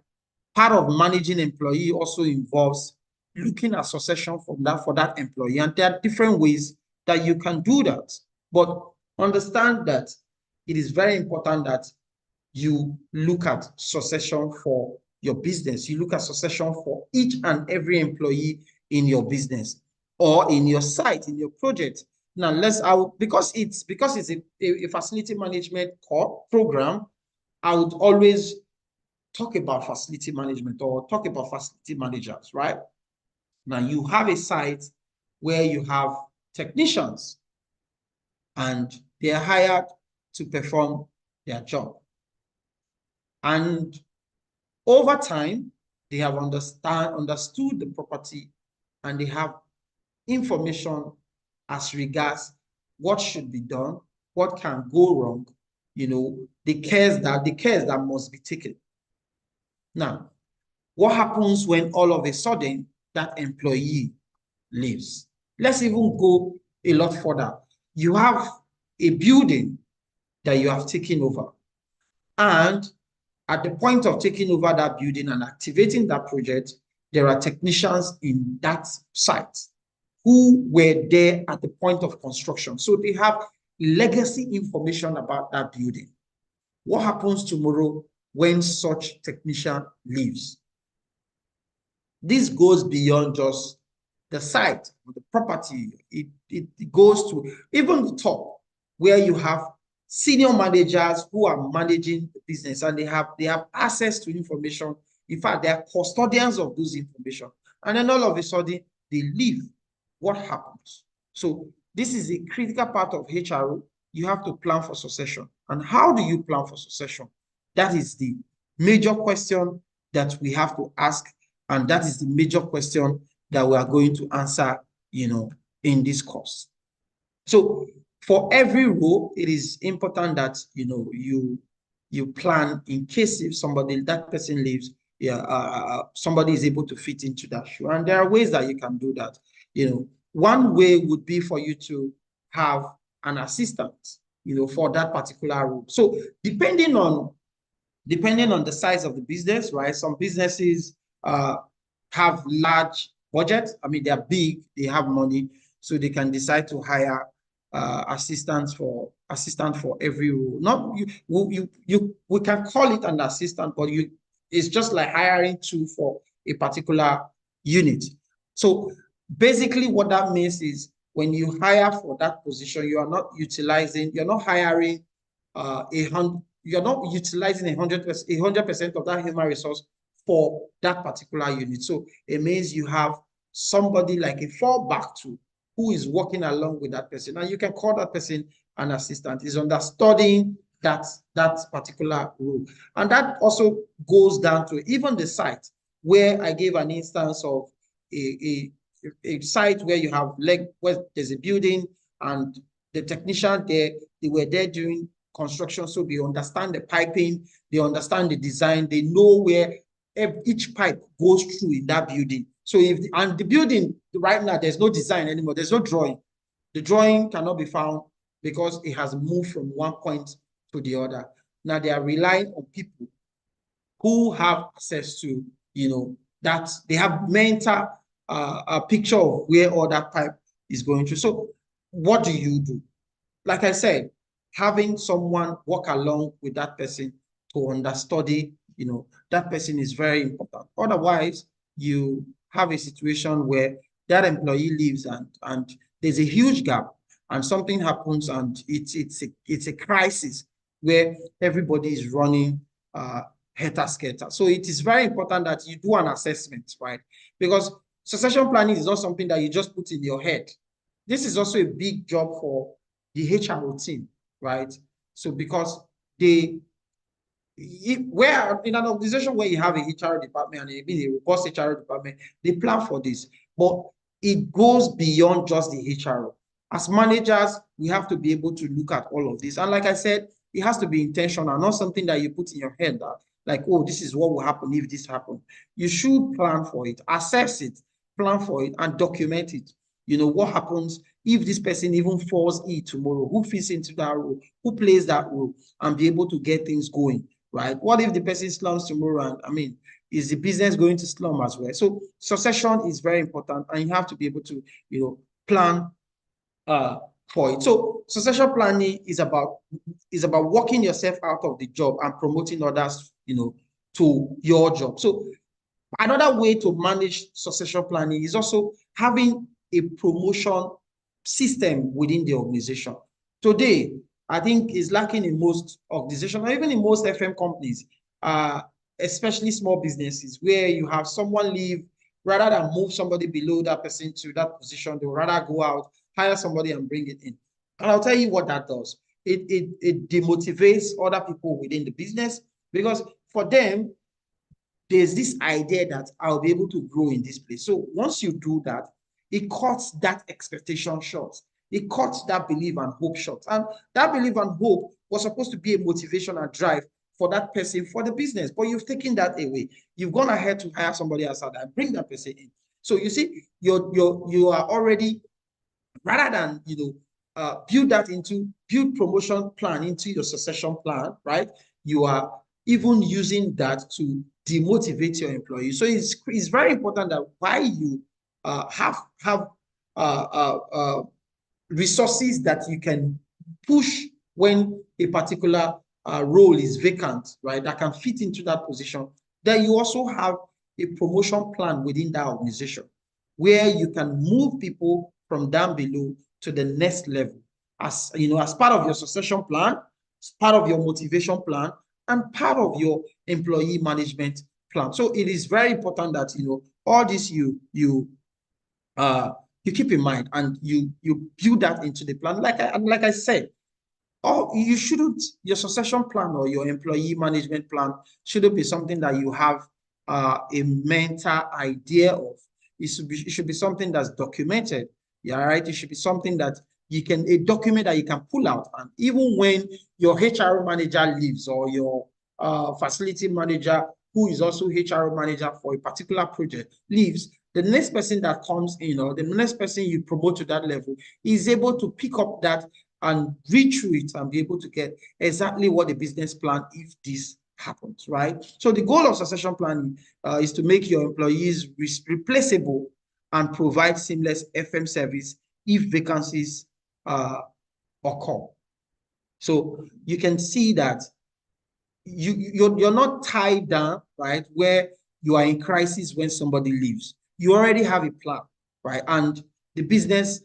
part of managing employee also involves looking at succession for that employee. And there are different ways that you can do that. But understand that it is very important that you look at succession for your business. You look at succession for each and every employee in your business or in your site, in your project. Now, because it's a facility management program, I would always talk about facility management or talk about facility managers, right? Now, you have a site where you have technicians and they are hired to perform their job. And over time, they have understood the property, and they have information as regards what should be done, what can go wrong, the cares that must be taken. Now, what happens when all of a sudden that employee leaves? Let's even go a lot further. You have a building that you have taken over, and at the point of taking over that building and activating that project, there are technicians in that site who were there at the point of construction. So they have legacy information about that building. What happens tomorrow when such technician leaves? This goes beyond just the site, the property. It goes to even the top, where you have senior managers who are managing the business, and they have access to information. In fact, they are custodians of those information. And then all of a sudden, they leave. What happens? So this is a critical part of HRO. You have to plan for succession. And how do you plan for succession? That is the major question that we have to ask. And that is the major question that we are going to answer, in this course. So for every role, it is important that, you plan in case if that person leaves, somebody is able to fit into that shoe. And there are ways that you can do that. One way would be for you to have an assistant, for that particular role. So depending on the size of the business, right? Some businesses have large budgets. I mean, they're big, they have money, so they can decide to hire assistant for every role. Not we can call it an assistant, but it's just like hiring two for a particular unit. So basically what that means is when you hire for that position, you're not hiring you're not utilizing 100% of that human resource for that particular unit. So it means you have somebody like a fallback to who is working along with that person. And you can call that person an assistant, is understudying that particular role. And that also goes down to even the site, where I gave an instance of a site where you have where there's a building and the technician there, they were there doing construction, so they understand the piping, they understand the design, they know where each pipe goes through in that building. So the building right now, there's no design anymore, there's no drawing. The drawing cannot be found because it has moved from one point to the other. Now they are relying on people who have access to, that they have mental a picture of where all that pipe is going to. So what do you do? Like I said, having someone work along with that person to understudy, that person is very important. Otherwise, you have a situation where that employee leaves and there's a huge gap and something happens and it's a crisis where everybody is running helter-skelter. So it is very important that you do an assessment, right? Because succession planning is not something that you just put in your head. This is also a big job for the HR team, right? So because where in an organization where you have a HR department and a robust HR department, they plan for this, but it goes beyond just the HR. As managers, we have to be able to look at all of this. And like I said, it has to be intentional, not something that you put in your head that like, oh, this is what will happen if this happens. You should plan for it, assess it, plan for it, and document it. What happens if this person even falls ill tomorrow? Who fits into that role? Who plays that role? And be able to get things going, right? What if the person slums tomorrow? And is the business going to slum as well? So succession is very important, and you have to be able to, plan for it. So succession planning is about working yourself out of the job and promoting others, to your job. So another way to manage succession planning is also having a promotion system within the organization. Today, I think is lacking in most organizations, or even in most FM companies, especially small businesses, where you have someone leave, rather than move somebody below that person to that position, they'll rather go out, hire somebody and bring it in. And I'll tell you what that does. It demotivates other people within the business, because for them, there's this idea that I'll be able to grow in this place. So once you do that, it cuts that expectation short. It cuts that belief and hope short. And that belief and hope was supposed to be a motivation and drive for that person, for the business. But you've taken that away. You've gone ahead to hire somebody outside and bring that person in. So you see, you are already, rather than, build promotion plan into your succession plan, right? You are even using that to demotivate your employees. So it's very important that while you have resources that you can push when a particular role is vacant, right, that can fit into that position, then you also have a promotion plan within that organization where you can move people from down below to the next level, as part of your succession plan, as part of your motivation plan, and part of your employee management plan. So it is very important that all this you keep in mind and you build that into the plan. Like I said, your succession plan or your employee management plan shouldn't be something that you have a mental idea of. It should be something that's documented. Yeah, right. It should be something that a document that you can pull out. And even when your HR manager leaves, or your facility manager, who is also HR manager for a particular project, leaves, the next person that comes in, or the next person you promote to that level, is able to pick up that and read through it and be able to get exactly what the business plan, if this happens, right? So the goal of succession planning is to make your employees replaceable and provide seamless FM service if vacancies occur. So you can see that you're not tied down, right, where you are in crisis when somebody leaves. You already have a plan, right? And the business,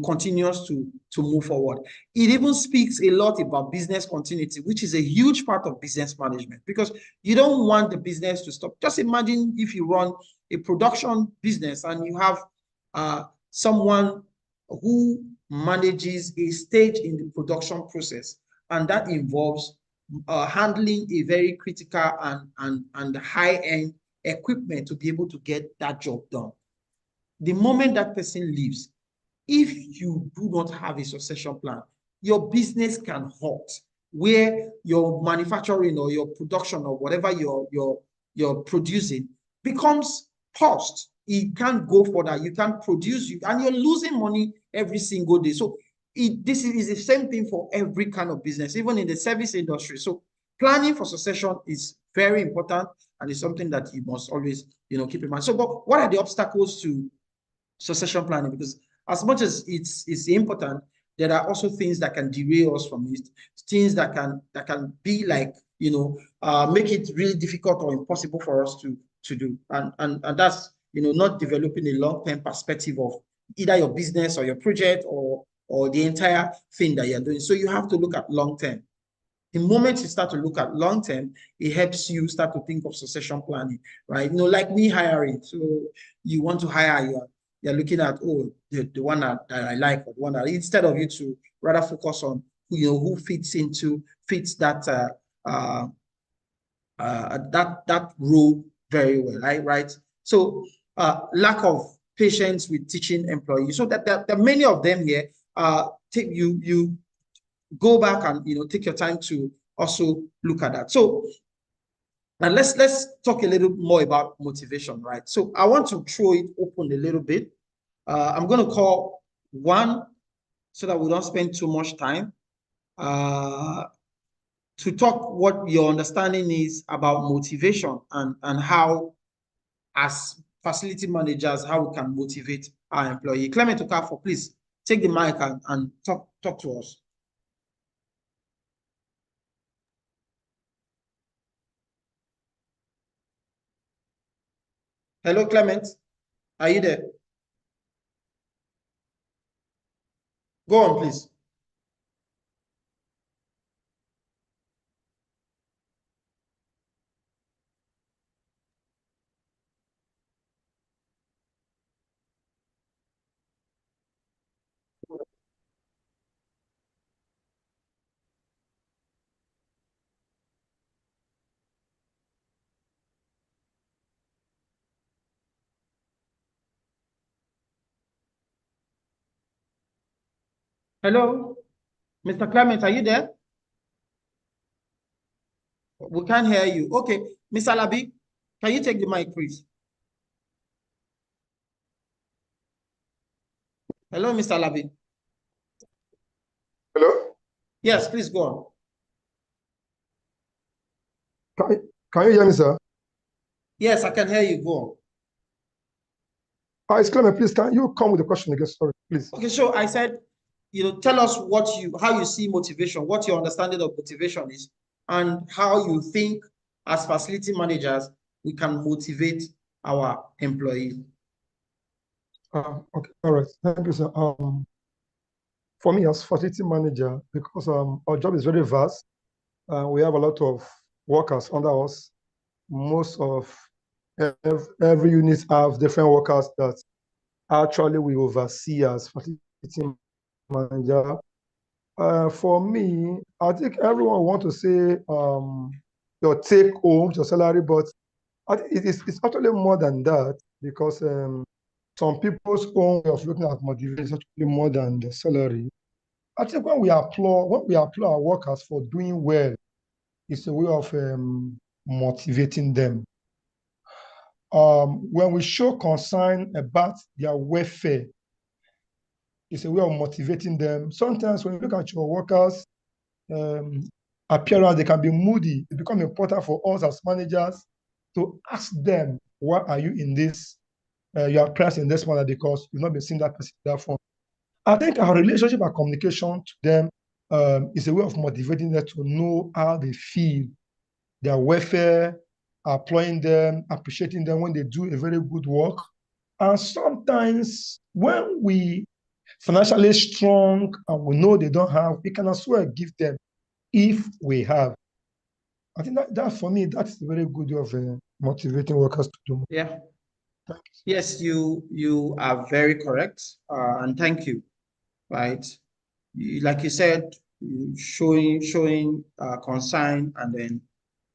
continues to move forward. It even speaks a lot about business continuity, which is a huge part of business management, because you don't want the business to stop. Just imagine if you run a production business and you have someone who manages a stage in the production process, and that involves handling a very critical and high-end equipment to be able to get that job done. The moment that person leaves, if you do not have a succession plan, your business can halt, where your manufacturing or your production or whatever you're producing becomes paused. It can't go further. You can't produce, and you're losing money every single day. So this is the same thing for every kind of business, even in the service industry. So planning for succession is very important, and it's something that you must always, keep in mind. So, but what are the obstacles to succession planning? Because as much as it's important, there are also things that can derail us from it, things that can be like, make it really difficult or impossible for us to do. And that's, not developing a long-term perspective of either your business or your project or the entire thing that you're doing. So you have to look at long-term. The moment you start to look at long-term, it helps you start to think of succession planning, right? Like me hiring. So you want to hire, you're looking at, the one that I like, or the one that, instead of you to rather focus on who fits that that role very well, right? So lack of patience with teaching employees. So that there are many of them here. You go back and take your time to also look at that. So, and let's talk a little more about motivation, right? So I want to throw it open a little bit. I'm going to call one so that we don't spend too much time to talk what your understanding is about motivation and how, as facility managers, how we can motivate our employee. Clement Okafor, please take the mic and talk to us. Hello, Clement. Are you there? Go on, please. Hello, Mr. Clement, are you there? We can't hear you. Okay, Mr. Alabi, can you take the mic, please? Hello, Mr. Alabi. Hello? Yes, please go on. Can you hear me, sir? Yes, I can hear you. Go on. It's Clement, please, can you come with the question again? Sorry, please. Okay, so I said, tell us how you see motivation, what your understanding of motivation is, and how you think as facility managers we can motivate our employees. Okay, all right. Thank you, sir. For me as facility manager, because our job is very vast, we have a lot of workers under us. Most of every unit have different workers that actually we oversee as facility manager. For me, I think everyone want to say your take home, your salary, but I think it's actually more than that, because some people's own way of looking at motivation is actually more than the salary. I think when we applaud our workers for doing well, it's a way of motivating them. When we show concern about their welfare, it's a way of motivating them. Sometimes when you look at your workers, appearance, they can be moody. It becomes important for us as managers to ask them, why are you in this? You are pressed in this manner because you've not been seeing that person in that form. I think our relationship and communication to them is a way of motivating them to know how they feel, their welfare, applauding them, appreciating them when they do a very good work. And sometimes when we financially strong and we know they don't have, we can as well give them if we have. I think that for me, that's a very good way of motivating workers to do more. Yeah. Thank Yes, you are very correct, and thank you. Right, like you said, showing concern and then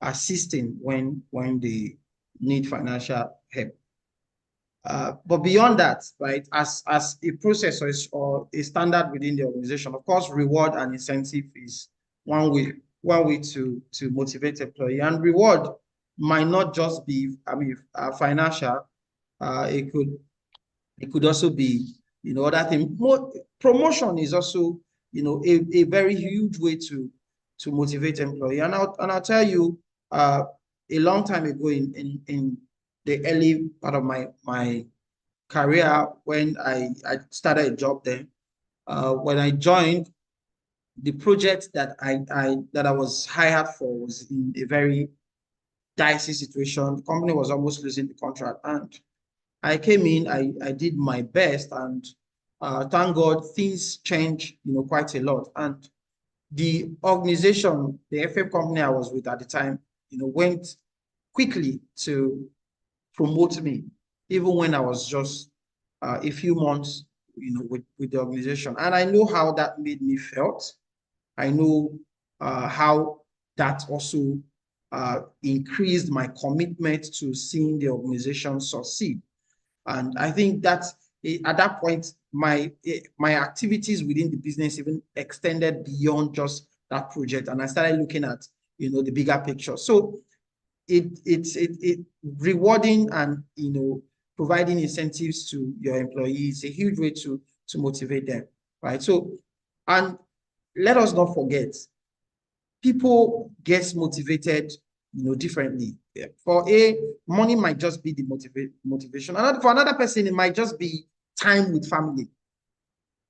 assisting when they need financial help. But beyond that, right, as a process or a standard within the organization, of course, reward and incentive is one way to motivate employee. And reward might not just be, financial. It could also be, other things. Promotion is also, a very huge way to motivate employee. And I'll tell you, a long time ago in the early part of my career, when I started a job there, when I joined, the project that I was hired for was in a very dicey situation. The company was almost losing the contract, and I came in, I did my best, and thank God things changed, quite a lot. And the organization, the FM company I was with at the time, went quickly to promote me, even when I was just a few months, with the organization. And I know how that made me felt. I know how that also increased my commitment to seeing the organization succeed. And I think that at that point, my activities within the business even extended beyond just that project. And I started looking at, the bigger picture. So it's rewarding and, providing incentives to your employees, a huge way to motivate them, right? So, and let us not forget, people get motivated, differently. Yeah. For money might just be the motivation. For another person, it might just be time with family,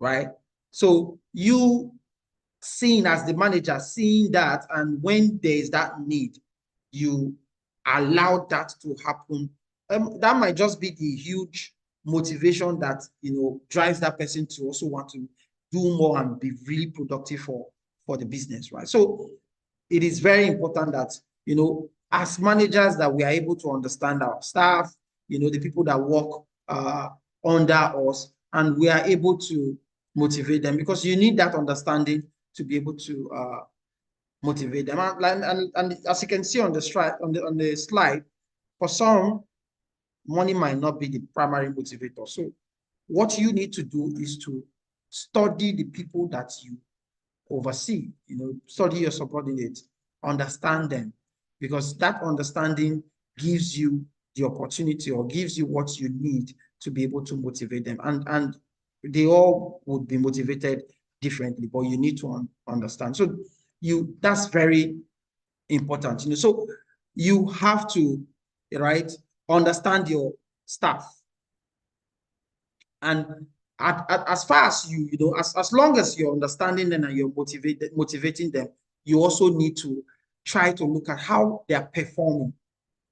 right? So you seeing as the manager, seeing that, and when there is that need, you allow that to happen. That might just be the huge motivation that, drives that person to also want to do more and be really productive for the business, right? So it is very important that, as managers, that we are able to understand our staff, the people that work under us, and we are able to motivate them, because you need that understanding to be able to motivate them. And as you can see on the slide, for some, money might not be the primary motivator. So what you need to do is to study the people that you oversee, study your subordinates, understand them, because that understanding gives you the opportunity or gives you what you need to be able to motivate them. And they all would be motivated differently, but you need to understand. So that's very important. So you have to, right, understand your staff. And as far as as long as you're understanding them and you're motivating them, you also need to try to look at how they're performing.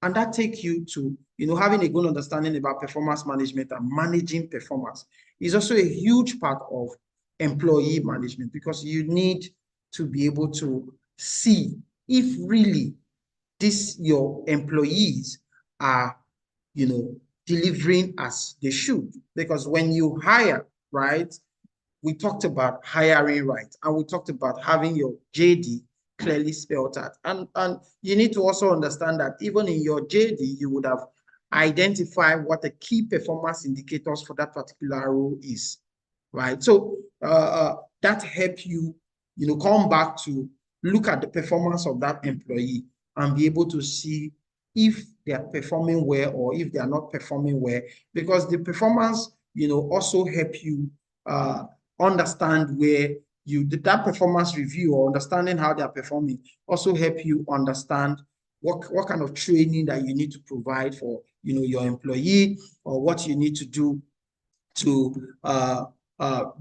And that takes you to, having a good understanding about performance management and managing performance is also a huge part of employee management, because you need to be able to see if really your employees are, delivering as they should. Because when you hire, right, we talked about hiring right, and we talked about having your JD clearly spelled out. And you need to also understand that even in your JD, you would have identified what the key performance indicators for that particular role is, right? So that helps you, come back to look at the performance of that employee and be able to see if they are performing well or if they are not performing well, because the performance, also help you understand where that performance review or understanding how they are performing also help you understand what kind of training that you need to provide for your employee, or what you need to do to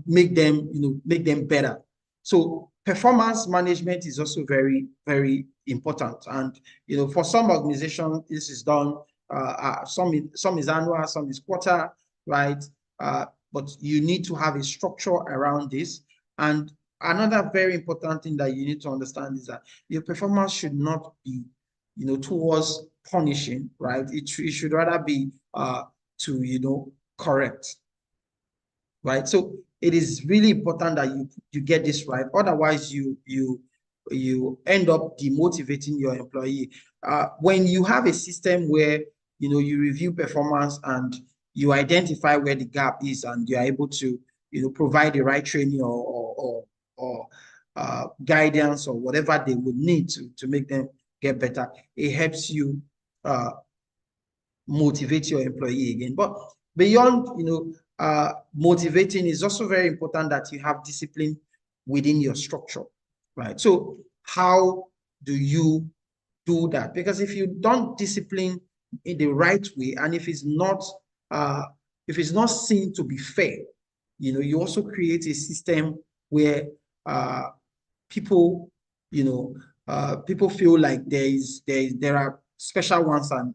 make them better. So performance management is also very, very important. And for some organizations, this is done. Some is annual, some is quarter, right? But you need to have a structure around this. And another very important thing that you need to understand is that your performance should not be, towards punishing, right? It should rather be to, correct, right? So it is really important that you get this right. Otherwise, you end up demotivating your employee. When you have a system where you review performance and you identify where the gap is, and you're able to provide the right training or guidance or whatever they would need to make them get better, it helps you motivate your employee again. But beyond motivating, is also very important that you have discipline within your structure, right? So how do you do that? Because if you don't discipline in the right way, and if it's not seen to be fair, you also create a system where people people feel like there are special ones, and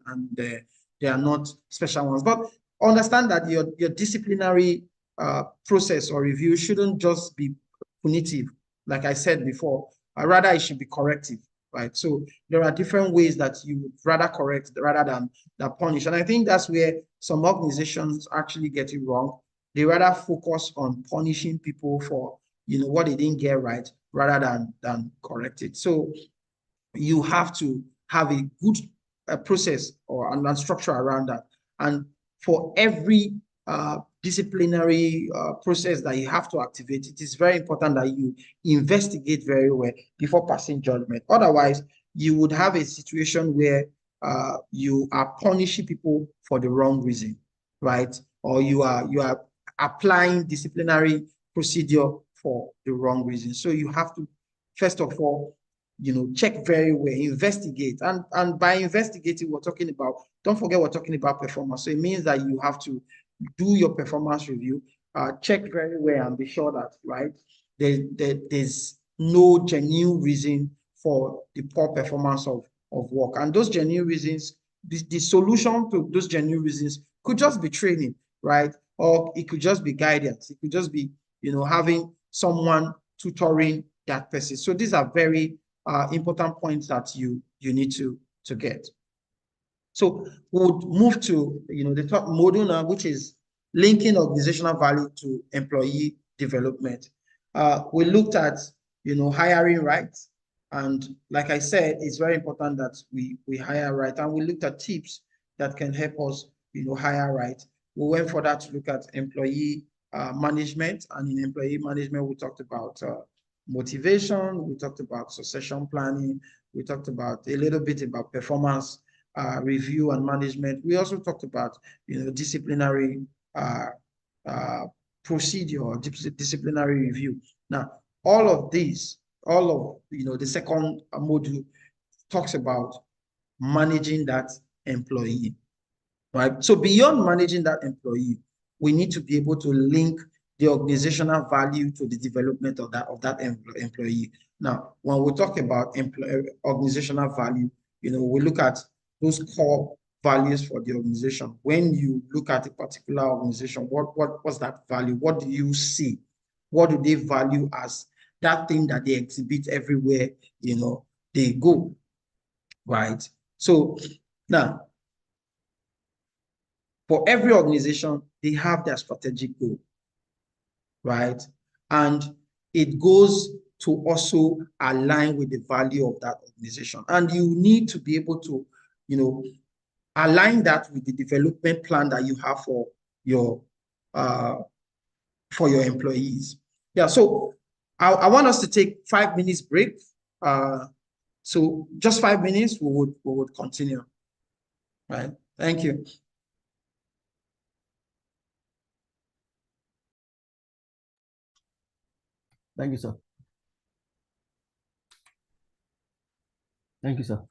they are not special ones. But understand that your disciplinary process or review shouldn't just be punitive, like I said before. Rather, it should be corrective, right? So there are different ways that you would rather correct rather than punish. And I think that's where some organizations actually get it wrong. They rather focus on punishing people for what they didn't get right, rather than correct it. So you have to have a good process or and structure around that. And for every disciplinary process that you have to activate, it is very important that you investigate very well before passing judgment. Otherwise, you would have a situation where you are punishing people for the wrong reason, right? Or you are applying disciplinary procedure for the wrong reason. So you have to, first of all, check very well, investigate. And by investigating, don't forget we're talking about performance. So it means that you have to do your performance review, check very well and be sure that, right, there's no genuine reason for the poor performance of work. And those genuine reasons, the solution to those genuine reasons could just be training, right? Or it could just be guidance. It could just be, having someone tutoring that person. So these are very important points that you need to get. So we'll move to the top module now, which is linking organizational value to employee development. We looked at hiring rights, and like I said, it's very important that we hire right. And we looked at tips that can help us hire right. We went further to look at employee management, and in employee management we talked about motivation, we talked about succession planning, we talked about a little bit about performance review and management. We also talked about disciplinary procedure or disciplinary review. Now, all of these, the second module talks about managing that employee, right? So beyond managing that employee, we need to be able to link the organizational value to the development of that employee. Now, when we talk about organizational value, we look at those core values for the organization. When you look at a particular organization, what's that value? What do you see? What do they value as that thing that they exhibit everywhere they go, right? So now, for every organization, they have their strategic goal, right? And it goes to also align with the value of that organization. And you need to be able to, align that with the development plan that you have for your employees. Yeah, so I want us to take 5 minutes break. So just 5 minutes, we would continue. Right. Thank you. Thank you, sir. Thank you, sir.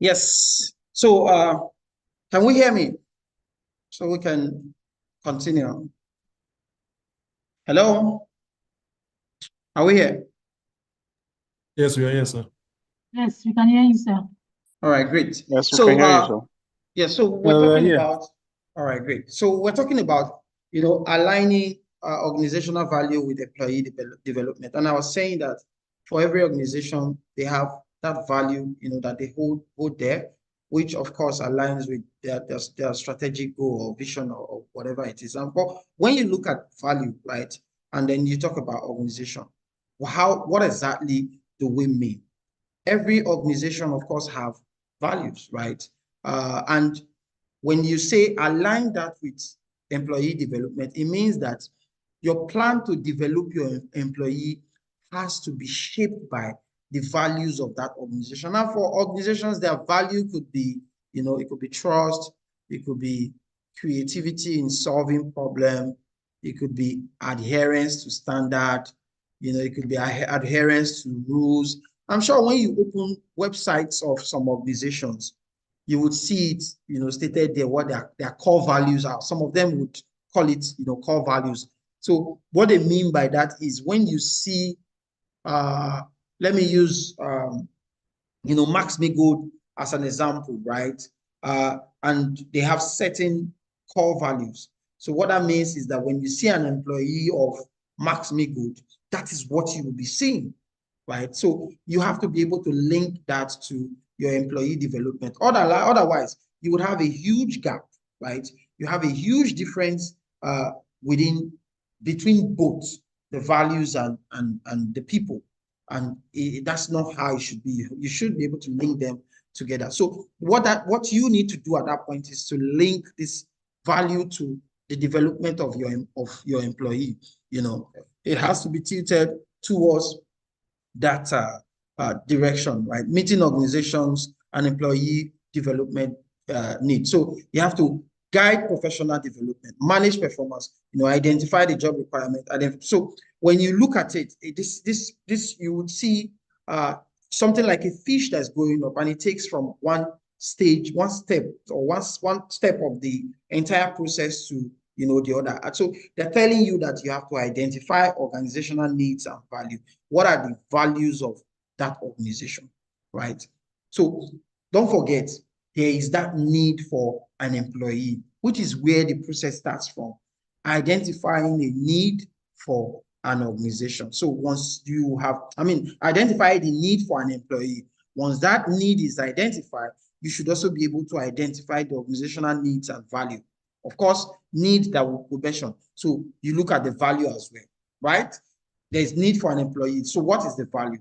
Yes. So can we hear me? So we can continue. Hello? Are we here? Yes, we are here, sir. Yes, we can hear you, sir. All right, great. Yes, we So can hear you, sir. yeah, so we're talking yeah. about, all right, great. So we're talking about, aligning organizational value with employee development. And I was saying that for every organization, they have that value, that they hold there, which of course aligns with their strategic goal or vision or whatever it is. And when you look at value, right, and then you talk about organization, what exactly do we mean? Every organization, of course, have values, right? And when you say align that with employee development, it means that your plan to develop your employee has to be shaped by the values of that organization. Now, for organizations, their value could be, it could be trust, it could be creativity in solving problem, it could be adherence to standard, it could be adherence to rules. I'm sure when you open websites of some organizations, you would see it, stated there what their core values are. Some of them would call it, core values. So what they mean by that is when you see, let me use, Max-Migold as an example, right? And they have certain core values. So what that means is that when you see an employee of Max-Migold, that is what you will be seeing, right? So you have to be able to link that to your employee development. Otherwise, you would have a huge gap, right? You have a huge difference between both the values and the people. And that's not how it should be. You should be able to link them together. So what you need to do at that point is to link this value to the development of your employee. It has to be tilted towards that direction, right? Meeting organizations and employee development needs. So you have to guide professional development, manage performance, identify the job requirement. So when you look at it, this you would see something like a fish that's going up, and it takes from one step or one step of the entire process to the other. And so they're telling you that you have to identify organizational needs and value. What are the values of that organization, right? So don't forget, there is that need for an employee, which is where the process starts from. Identifying a need for an organization. So once you have, identify the need for an employee, once that need is identified, you should also be able to identify the organizational needs and value. Of course, need that will probation. So you look at the value as well, right? There's need for an employee. So what is the value?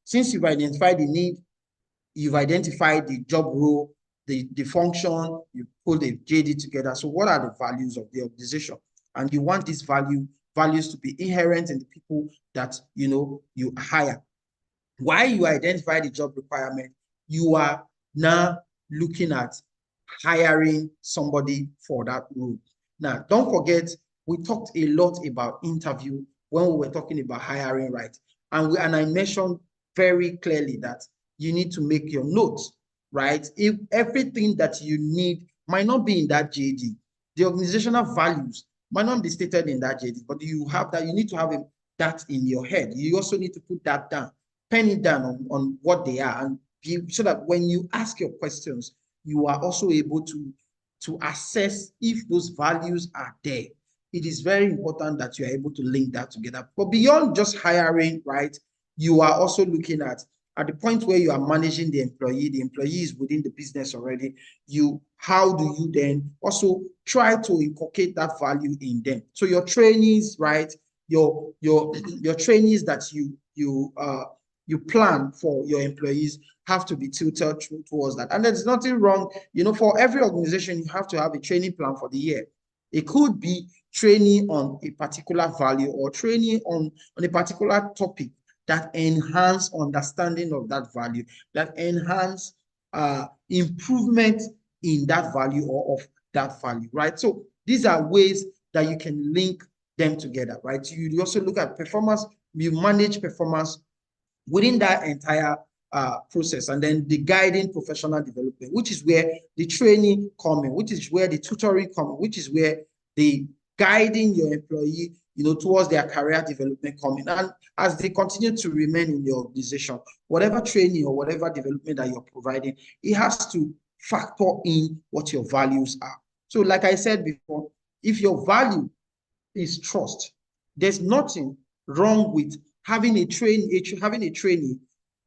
Since you've identified the need, you've identified the job role, the function, you pull the JD together. So what are the values of the organization? And you want these values to be inherent in the people that you hire. While you identify the job requirement, you are now looking at hiring somebody for that role. Now, don't forget, we talked a lot about interview when we were talking about hiring, right? And I mentioned very clearly that you need to make your notes, right? If everything that you need might not be in that JD, the organizational values might not be stated in that JD, but you need to have that in your head. You also need to put that down, pen it down on what they are, and so that when you ask your questions, you are also able to assess if those values are there. It is very important that you are able to link that together. But beyond just hiring, right, you are also looking at the point where you are managing the employee is within the business already. How do you then also try to inculcate that value in them? So your trainees, right, your trainees that you plan for your employees have to be tilted towards that. And there's nothing wrong, for every organization, you have to have a training plan for the year. It could be training on a particular value or training on a particular topic that enhance understanding of that value, that enhance improvement in that value or of that value, right? So these are ways that you can link them together, right? You also look at performance, you manage performance within that entire process, and then the guiding professional development, which is where the training come in, which is where the tutoring come in, which is where the guiding your employee towards their career development come in. And as they continue to remain in your organization, whatever training or whatever development that you're providing, it has to factor in what your values are. So like I said before, if your value is trust, there's nothing wrong with having a trainee,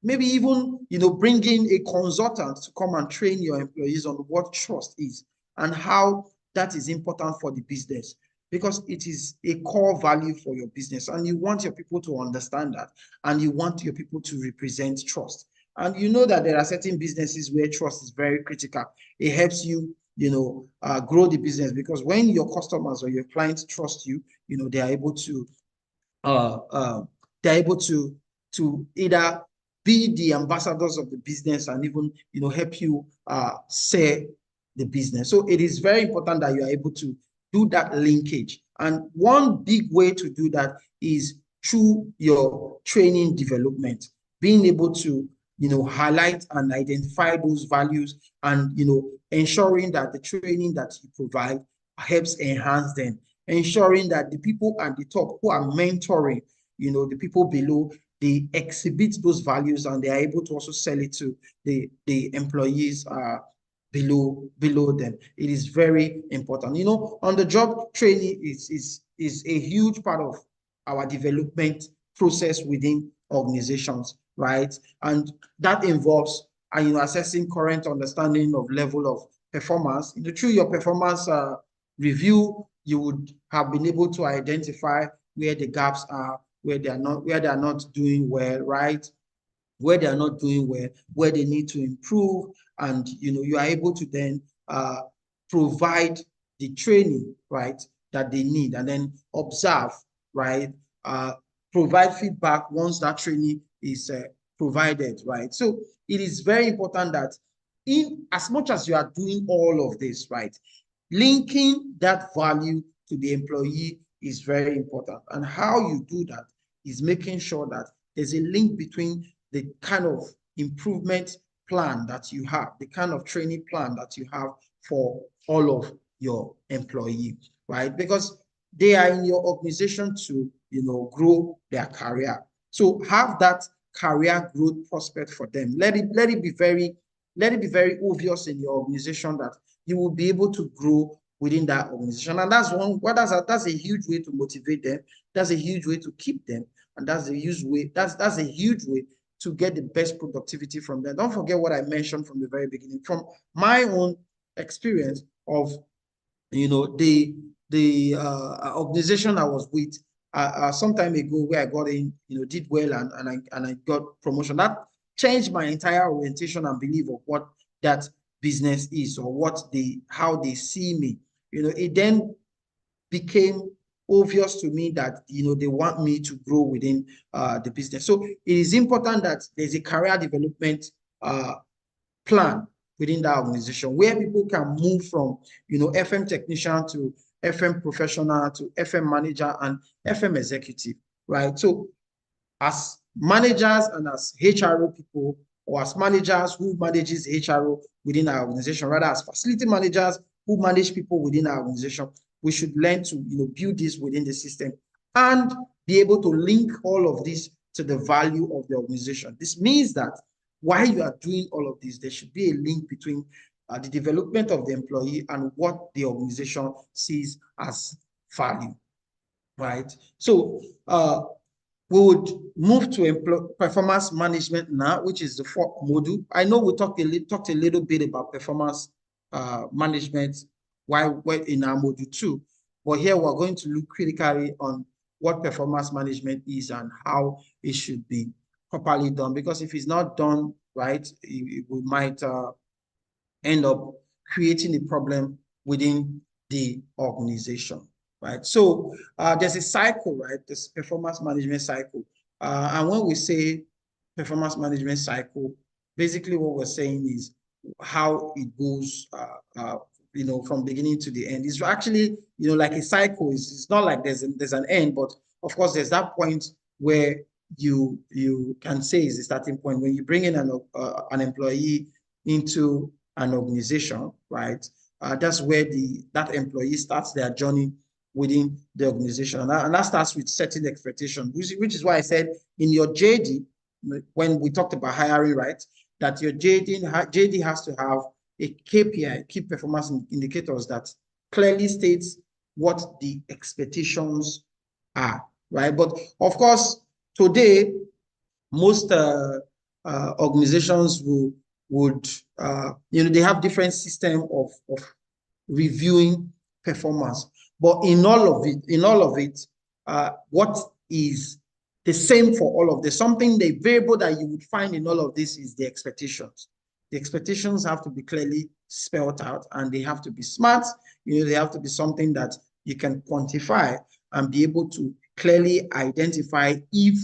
maybe even bringing a consultant to come and train your employees on what trust is and how that is important for the business, because it is a core value for your business, and you want your people to understand that, and you want your people to represent trust. And you know that there are certain businesses where trust is very critical. It helps you grow the business, because when your customers or your clients trust you, they are able to either be the ambassadors of the business and even help you sell the business. So it is very important that you are able to do that linkage. And one big way to do that is through your training development, being able to highlight and identify those values, and ensuring that the training that you provide helps enhance them, ensuring that the people at the top who are mentoring the people below, they exhibit those values, and they are able to also sell it to the employees below them. It is very important. On the job training is a huge part of our development process within organizations, right? And that involves assessing current understanding of level of performance. Through your performance review, you would have been able to identify where the gaps are, where they are not doing well, right? Where they are not doing well, where they need to improve, and you are able to then provide the training, right, that they need, and then observe, right, provide feedback once that training is provided, right? So it is very important that in as much as you are doing all of this, right, linking that value to the employee is very important. And how you do that is making sure that there's a link between the kind of improvement plan that you have, the kind of training plan that you have for all of your employees, right? Because they are in your organization to, grow their career. So have that career growth prospect for them. Let it be very obvious in your organization that you will be able to grow within that organization. And that's that's a huge way to motivate them. That's a huge way to keep them. And that's a huge way to get the best productivity from them. Don't forget what I mentioned from the very beginning. From my own experience of, the organization I was with some time ago, where I got in, did well, and I got promotion. That changed my entire orientation and belief of what that business is, or how they see me. It then became obvious to me that they want me to grow within the business. So it is important that there's a career development plan within that organization where people can move from FM technician to FM professional to FM manager and FM executive, right? So as managers and as HRO people, or as managers who manages HRO within our organization, rather as facility managers who manage people within our organization, we should learn to build this within the system and be able to link all of this to the value of the organization. This means that while you are doing all of this, there should be a link between the development of the employee and what the organization sees as value, right? So we would move to performance management now, which is the fourth module. I know we talked a little bit about performance management while in our module 2, but here we're going to look critically on what performance management is and how it should be properly done. Because if it's not done right, we might end up creating a problem within the organization, right? So there's a cycle, right? This performance management cycle. And when we say performance management cycle, basically what we're saying is how it goes, from beginning to the end. It's actually, like a cycle. It's not like there's an end, but of course there's that point where you can say is the starting point. When you bring in an employee into an organization, right? That's where that employee starts their journey within the organization. And that starts with setting expectations, which is why I said in your JD, when we talked about hiring, right, that your JD has to have a KPI, key performance indicators, that clearly states what the expectations are, right? But of course, today, most organizations would they have different system of reviewing performance. But in all of it, what is the same for all of this? The variable that you would find in all of this is the expectations. The expectations have to be clearly spelled out, and they have to be smart. They have to be something that you can quantify and be able to clearly identify if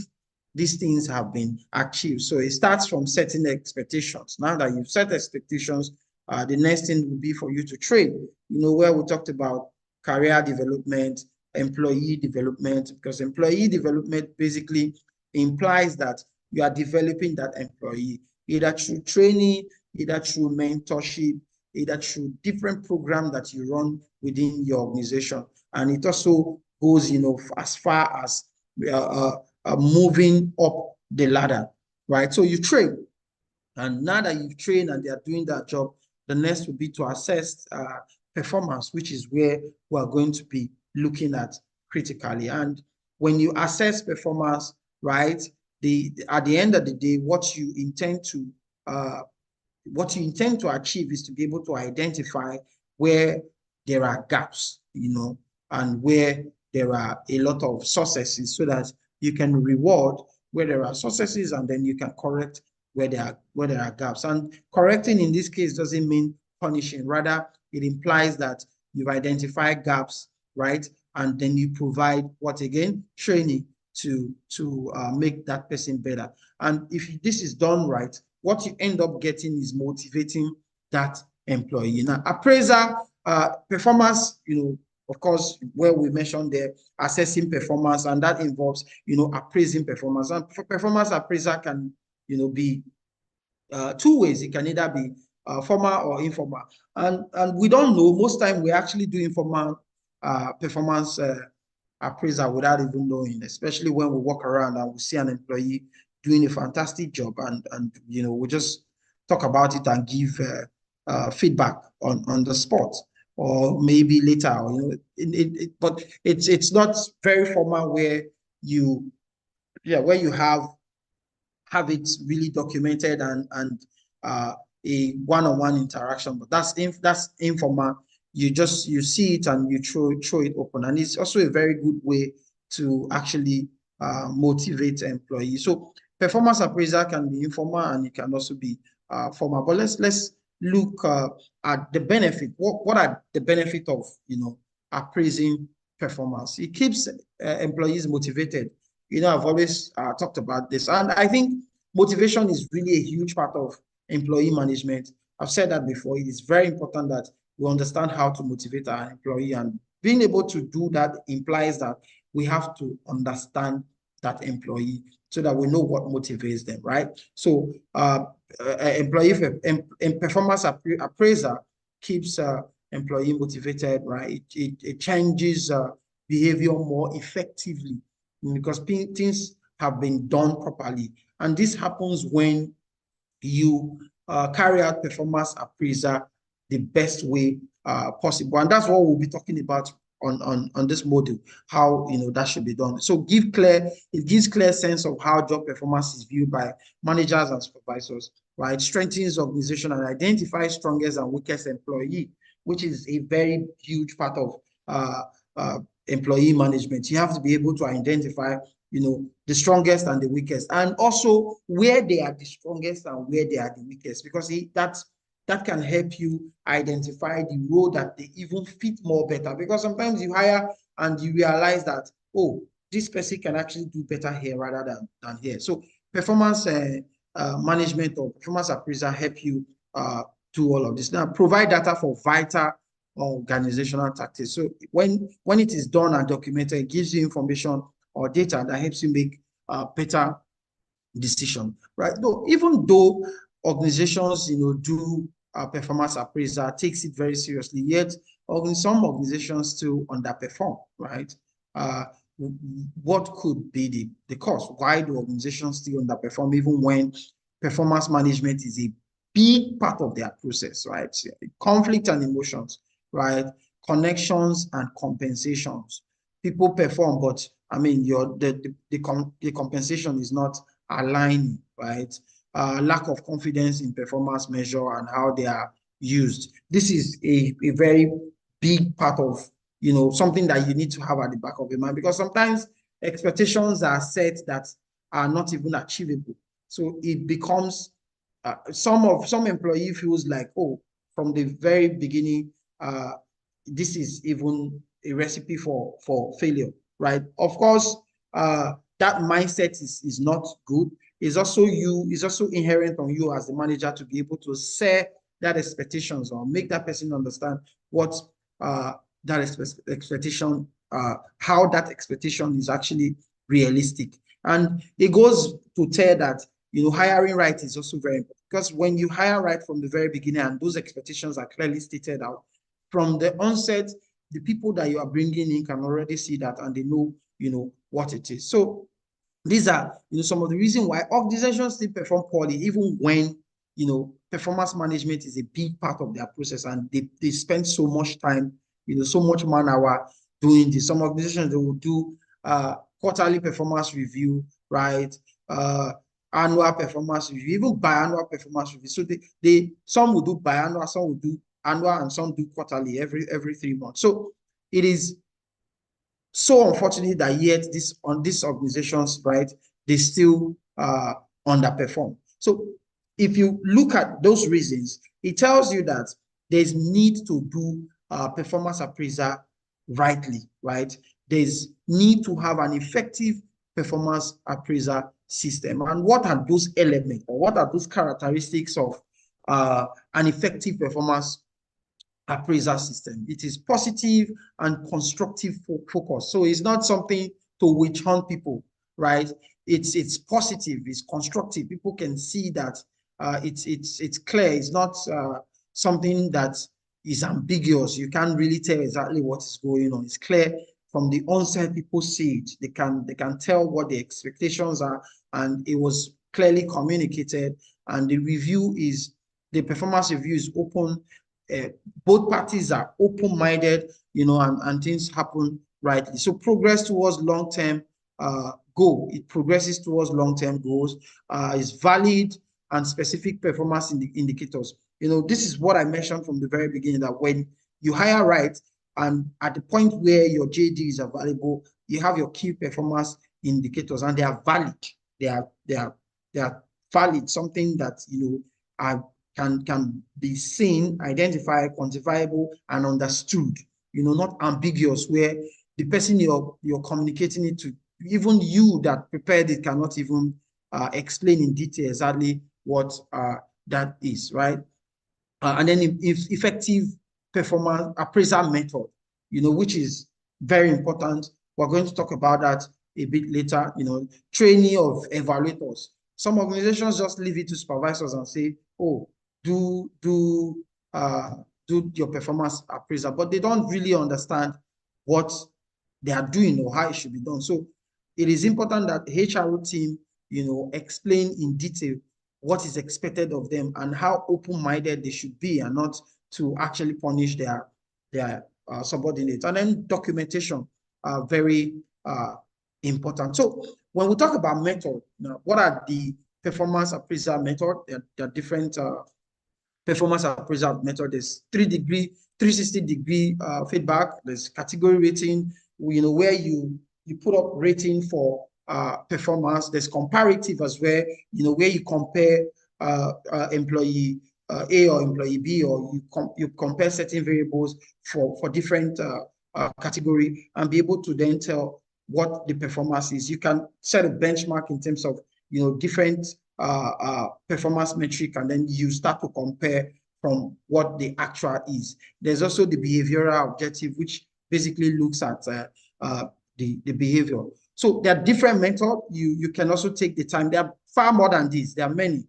these things have been achieved. So it starts from setting expectations. Now that you've set expectations, the next thing will be for you to train, where we talked about career development, employee development, because employee development basically implies that you are developing that employee, either through training, either through mentorship, either through different programs that you run within your organization. And it also goes, as far as moving up the ladder, right? So you train. And now that you've trained and they are doing that job, the next will be to assess performance, which is where we are going to be looking at critically. And when you assess performance, right, at the end of the day, what you intend to achieve is to be able to identify where there are gaps, and where there are a lot of successes, so that you can reward where there are successes, and then you can correct where there are gaps. And correcting in this case doesn't mean punishing. Rather, it implies that you've identified gaps, right? And then you provide what, again? Training to make that person better. And if this is done right, what you end up getting is motivating that employee. Now, appraiser, performance, of course, where we mentioned there, assessing performance, and that involves, appraising performance. And performance appraiser can, be two ways. It can either be formal or informal. And we don't know. Most time we actually do informal performance appraiser without even knowing, especially when we walk around and we see an employee doing a fantastic job, and we just talk about it and give feedback on the spot, or maybe later, but it's not very formal where you have it really documented and a one-on-one interaction. But that's informal. You see it and you throw it open, and it's also a very good way to actually motivate employees. So performance appraisal can be informal and it can also be formal. But let's look at the benefit. What are the benefit of appraising performance? It keeps employees motivated. I've always talked about this, and I think motivation is really a huge part of employee management. I've said that before. It is very important that we understand how to motivate our employee, and being able to do that implies that we have to understand that employee so that we know what motivates them, right? So performance appraiser keeps employee motivated, right? It changes behavior more effectively because things have been done properly. And this happens when you carry out performance appraisal the best way possible. And that's what we'll be talking about on this module, how that should be done. So it gives clear sense of how job performance is viewed by managers and supervisors, right? Strengthens organization and identifies strongest and weakest employee, which is a very huge part of employee management. You have to be able to identify the strongest and the weakest, and also where they are the strongest and where they are the weakest, because that can help you identify the role that they even fit more better. Because sometimes you hire and you realize that, oh, this person can actually do better here rather than here. So performance management or performance appraisal help you do all of this. Now, provide data for vital organizational tactics. So when it is done and documented, it gives you information or data that helps you make better decision, right? Even though organizations, do performance appraisal, takes it very seriously, yet some organizations still underperform, right? What could be the cause? Why do organizations still underperform even when performance management is a big part of their process, right? Conflict and emotions, right? Connections and compensations. People perform, but I mean, the compensation is not aligning, right? Lack of confidence in performance measure and how they are used. This is a very big part of, something that you need to have at the back of your mind, because sometimes expectations are set that are not even achievable. So it becomes, some employee feels like, oh, from the very beginning, this is even a recipe for failure, right? Of course, that mindset is not good. It's also inherent on you as the manager to be able to set that expectations or make that person understand what that expectation, how that expectation is actually realistic. And it goes to tell that, hiring right is also very important, because when you hire right from the very beginning and those expectations are clearly stated out from the onset, the people that you are bringing in can already see that and they know, what it is. So these are, some of the reasons why organizations still perform poorly, even when, performance management is a big part of their process and they spend so much time, so much man hour doing this. Some organizations, they will do quarterly performance review, right? Annual performance review, even biannual performance review. So some will do biannual, some will do annual, and some do quarterly every 3 months. So it is so unfortunate that yet on these organizations, right, they still underperform. So if you look at those reasons, it tells you that there's need to do performance appraisal rightly, right? There's need to have an effective performance appraisal system. And what are those elements, or what are those characteristics of an effective performance appraisal system. It is positive and constructive focus. So it's not something to witch hunt people, right? It's positive, it's constructive. People can see that it's clear. It's not something that is ambiguous. You can't really tell exactly what is going on. It's clear from the onset. People see it. They can tell what the expectations are, and it was clearly communicated. And the performance review is open. Both parties are open-minded, and things happen rightly. So progress towards long-term goal. It progresses towards long-term goals. Is valid and specific performance indicators. This is what I mentioned from the very beginning, that when you hire right, and at the point where your JD is available, you have your key performance indicators, and they are valid. They are valid, something that can be seen, identified, quantifiable, and understood. Not ambiguous, where the person you're communicating it to, even you that prepared it, cannot even explain in detail exactly what that is, right? And then if effective performance appraisal method, which is very important. We're going to talk about that a bit later. Training of evaluators. Some organizations just leave it to supervisors and say, oh, do your performance appraisal, but they don't really understand what they are doing or how it should be done. So it is important that the HRO team, explain in detail what is expected of them and how open-minded they should be, and not to actually punish their subordinates. And then documentation are very important. So when we talk about method, what are the performance appraisal method? There are different performance appraisal method. There's 360-degree feedback. There's category rating, where you put up rating for performance. There's comparative as well, where you compare employee A or employee B, or you compare certain variables for different category, and be able to then tell what the performance is. You can set a benchmark in terms of different performance metric, and then you start to compare from what the actual is. There's also the behavioral objective, which basically looks at the behavior. So there are different methods. You can also take the time. There are far more than this. There are many.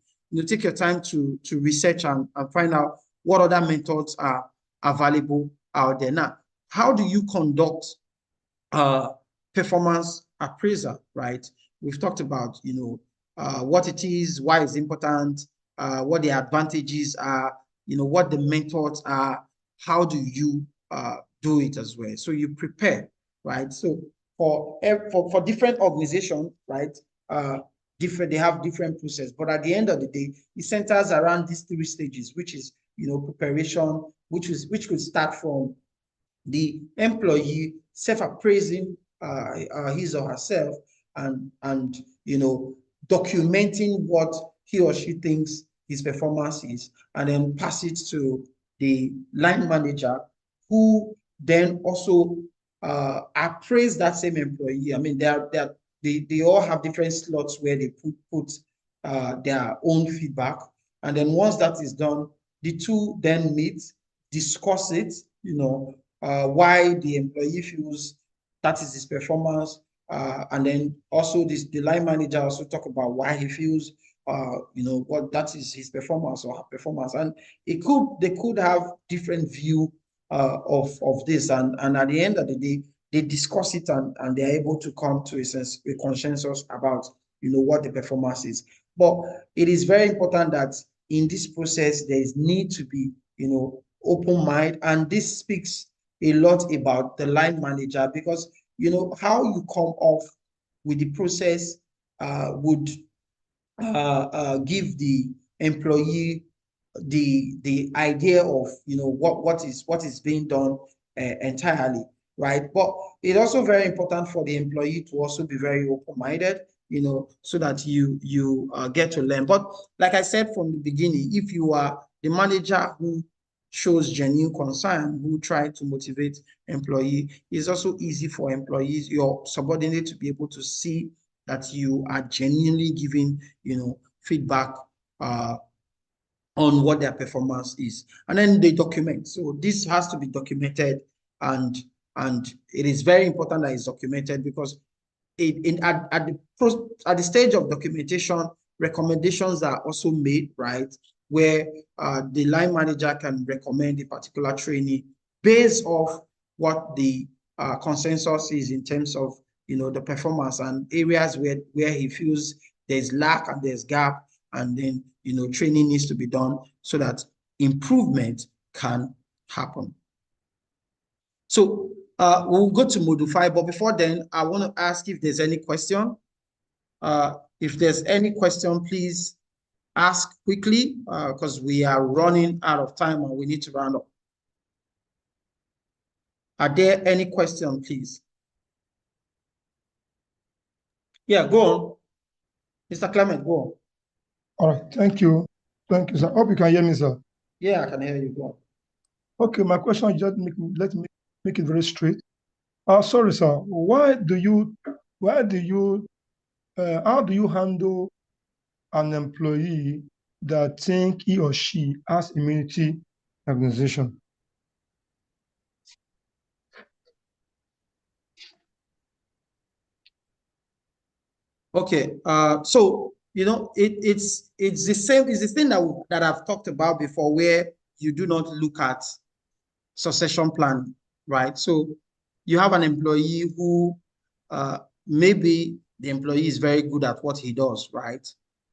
Take your time to research and find out what other methods are available out there. Now, how do you conduct performance appraisal, right? We've talked about, what it is, why it's important, what the advantages are, what the methods are, how do you do it as well. So you prepare, right? So for different organizations, right, they have different process, but at the end of the day, it centers around these 3 stages, which is, preparation, which could start from the employee self-appraising his or herself, and documenting what he or she thinks his performance is, and then pass it to the line manager, who then also appraise that same employee. I mean, they all have different slots where they put their own feedback, and then once that is done, the two then meet, discuss it, why the employee feels that is his performance, and then also the line manager also talk about why he feels what that is his performance or her performance, and they could have different view of this, and at the end of the day, they discuss it, and they're able to come to a consensus about what the performance is. But it is very important that in this process there is need to be open mind, and this speaks a lot about the line manager, because how you come off with the process would give the employee the idea of what is being done entirely, right? But it's also very important for the employee to also be very open-minded, so that you get to learn. But like I said from the beginning, if you are the manager who shows genuine concern, who try to motivate employee, it's also easy for employees, your subordinate, to be able to see that you are genuinely giving feedback on what their performance is, and then they document. So this has to be documented, and it is very important that it's documented, because at the stage of documentation, recommendations are also made, right? Where the line manager can recommend a particular trainee based off what the consensus is in terms of, the performance, and areas where he feels there's lack and there's gap, and then, training needs to be done so that improvement can happen. So we'll go to module 5, but before then, I want to ask if there's any question. If there's any question, please ask quickly, because we are running out of time and we need to round up. Are there any questions, please? Yeah, go on. Mr. Clement, go on. All right, thank you. Thank you, sir. Hope you can hear me, sir. Yeah, I can hear you. Go on. Okay, my question is just let me make it very straight. Sorry, sir. How do you handle an employee that think he or she has immunity in the organization? Okay, so it's the same. It's the thing that I've talked about before, where you do not look at succession planning, right? So you have an employee who maybe the employee is very good at what he does, right?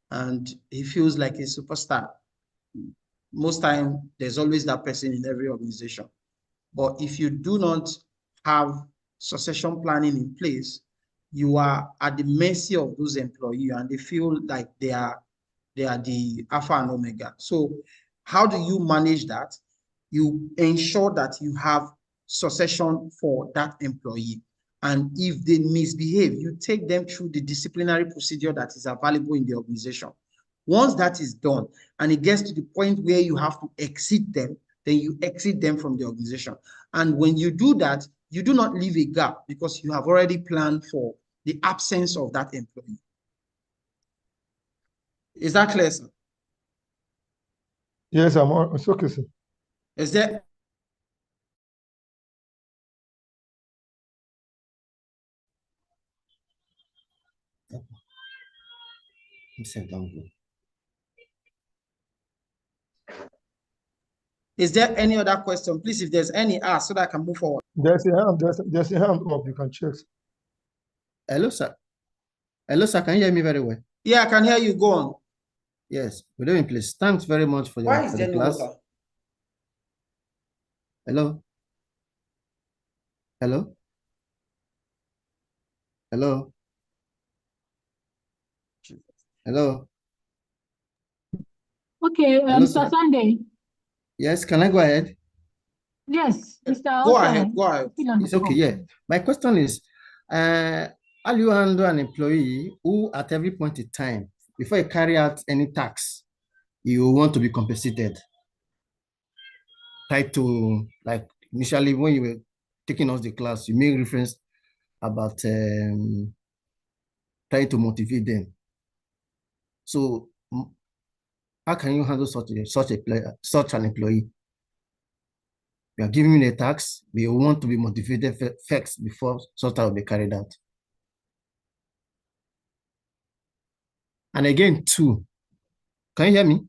And he feels like a superstar. Most time, there's always that person in every organization. But if you do not have succession planning in place, you are at the mercy of those employees, and they feel like they are the alpha and omega. So how do you manage that? You ensure that you have succession for that employee. And if they misbehave, you take them through the disciplinary procedure that is available in the organization. Once that is done, and it gets to the point where you have to exit them, then you exit them from the organization. And when you do that, you do not leave a gap, because you have already planned for the absence of that employee. Is that clear, sir? Yes, it's okay, sir. Is there? Is there any other question? Please, if there's any, ask so that I can move forward. There's a hand up. You can check. Hello, sir. Hello, sir. Can you hear me very well? Yeah, I can hear you. Go on. Yes. Good evening, please. Thanks very much for Why is the there no class. water? Hello. Hello. Hello. Hello. Okay, Hello, Mr. sir. Sunday. Yes, can I go ahead? Yes, Mr. Go Osha, ahead. Go ahead. still on the It's okay, call. yeah. My question is, how do you handle an employee who at every point in time, before you carry out any tax, you want to be compensated? Tied to, like, initially when you were taking us the class, you made reference about trying to motivate them. So how can you handle such an employee? You are giving me a tax, but you want to be motivated first before such will be carried out. And again, too, can you hear me?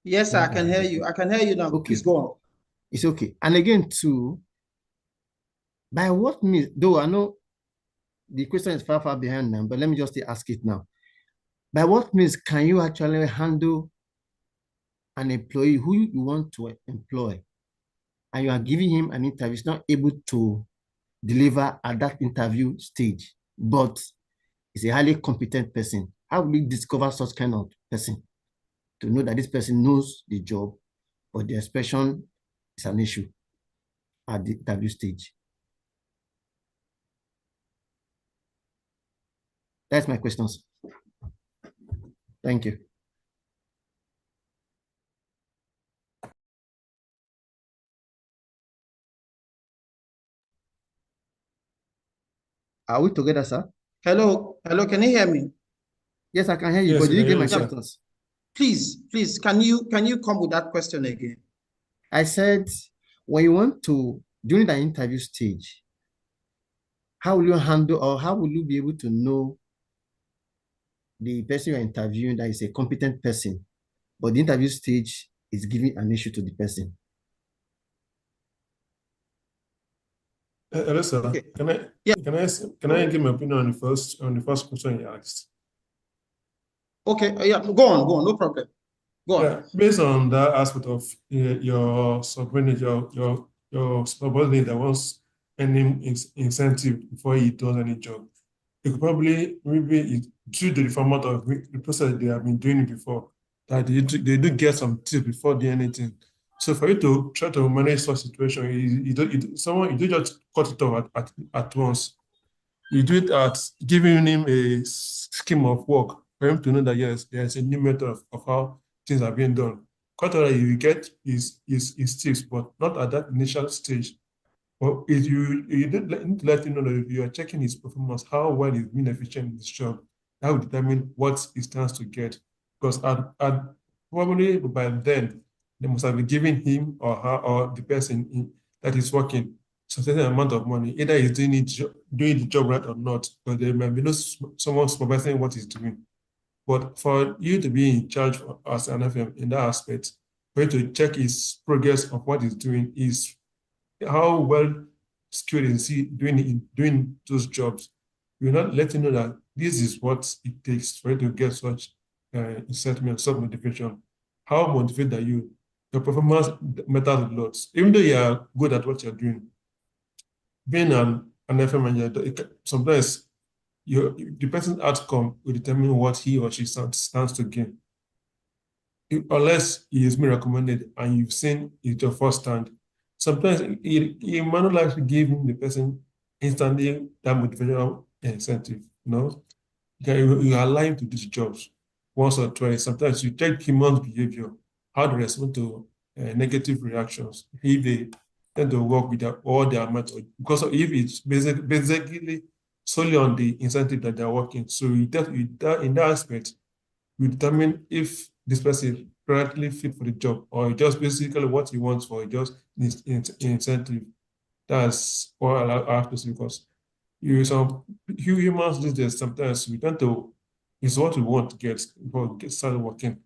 Yes, sir, I can hear you. I can hear you now. Okay. Please go on. It's okay. And again, too, by what means, though I know the question is far behind now, but let me just ask it now. By what means can you actually handle an employee who you want to employ, and you are giving him an interview, he's not able to deliver at that interview stage, but is a highly competent person? How will you discover such kind of person to know that this person knows the job, but the expression is an issue at the interview stage? That's my questions. Thank you. Are we together, sir? Hello, can you hear me? Yes, I can hear you, Yes, but we did you can get hear my you, sir. questions? Please, can you come with that question again? I said, when you want to, during the interview stage, how will you handle or how will you be able to know the person you're interviewing that is a competent person, but the interview stage is giving an issue to the person? Hello, sir. Okay. Can I Yeah. can I give my opinion on the first question you asked? Okay. Yeah. Go on. No problem. Go on. Yeah, based on that aspect of your subordinate, your subordinate that wants any incentive before he does any job, it could probably maybe due to the format of the process they have been doing it before, that they do get some tips before doing anything. So for you to try to manage such situation, you don't just cut it off at once. You do it at giving him a scheme of work for him to know that yes, there's a new method of how things are being done. Quite all right, you get his tips, but not at that initial stage. But if you need to let him know that if you are checking his performance, how well he's been efficient in his job, that will determine what he stands to get. Because probably by then, they must have been giving him or her or the person that is working a certain amount of money. Either he's doing the job right or not, but there might be no someone supervising what he's doing. But for you to be in charge as an FM in that aspect, for you to check his progress of what he's doing is how well skilled is he doing those jobs. We're not letting know that this is what it takes for you to get such excitement, such motivation. How motivated are you? Your performance matters a lot. Even though you are good at what you're doing, being an FM manager, sometimes the person's outcome will determine what he or she stands to gain. Unless he is being recommended and you've seen it your first hand, sometimes it might not actually give the person instantly that motivational incentive. You allow him to do the jobs once or twice. Sometimes you check human behavior, how they respond to negative reactions, if they tend to work with all their method. Because if it's basically solely on the incentive that they're working. So in that aspect, you determine if this person is correctly fit for the job or just basically what he wants for just incentive. That's what I have to say because some humans these days sometimes we tend to it's what we want to get before we get started working.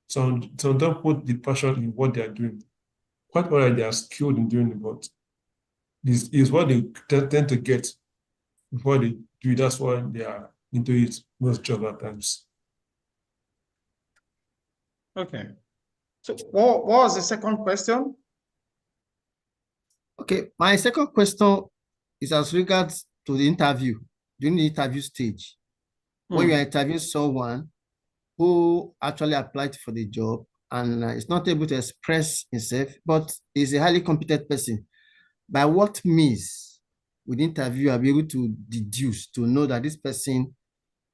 Some don't put the passion in what they are doing. Quite all right, they are skilled in doing it, but this is what they tend to get before they do it. That's why they are into it most jobs at times. Okay. So what was the second question? Okay, my second question is as regards to the interview, during the interview stage. When you are interviewing someone who actually applied for the job and is not able to express himself, but is a highly competent person, by what means would the interviewer be able to deduce to know that this person,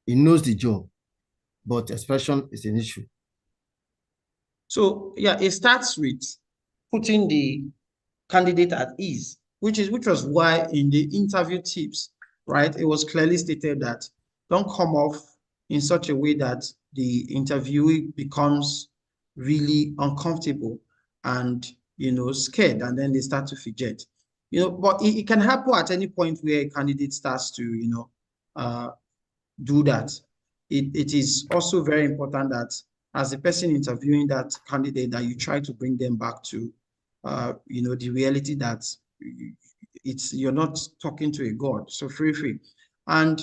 he knows the job, but expression is an issue? So yeah, it starts with putting the candidate at ease, which was why in the interview tips, right, it was clearly stated that don't come off in such a way that the interviewee becomes really uncomfortable and scared, and then they start to fidget. But it can happen at any point where a candidate starts to do that. It is also very important that as the person interviewing that candidate, that you try to bring them back to the reality that you're not talking to a god. So free. And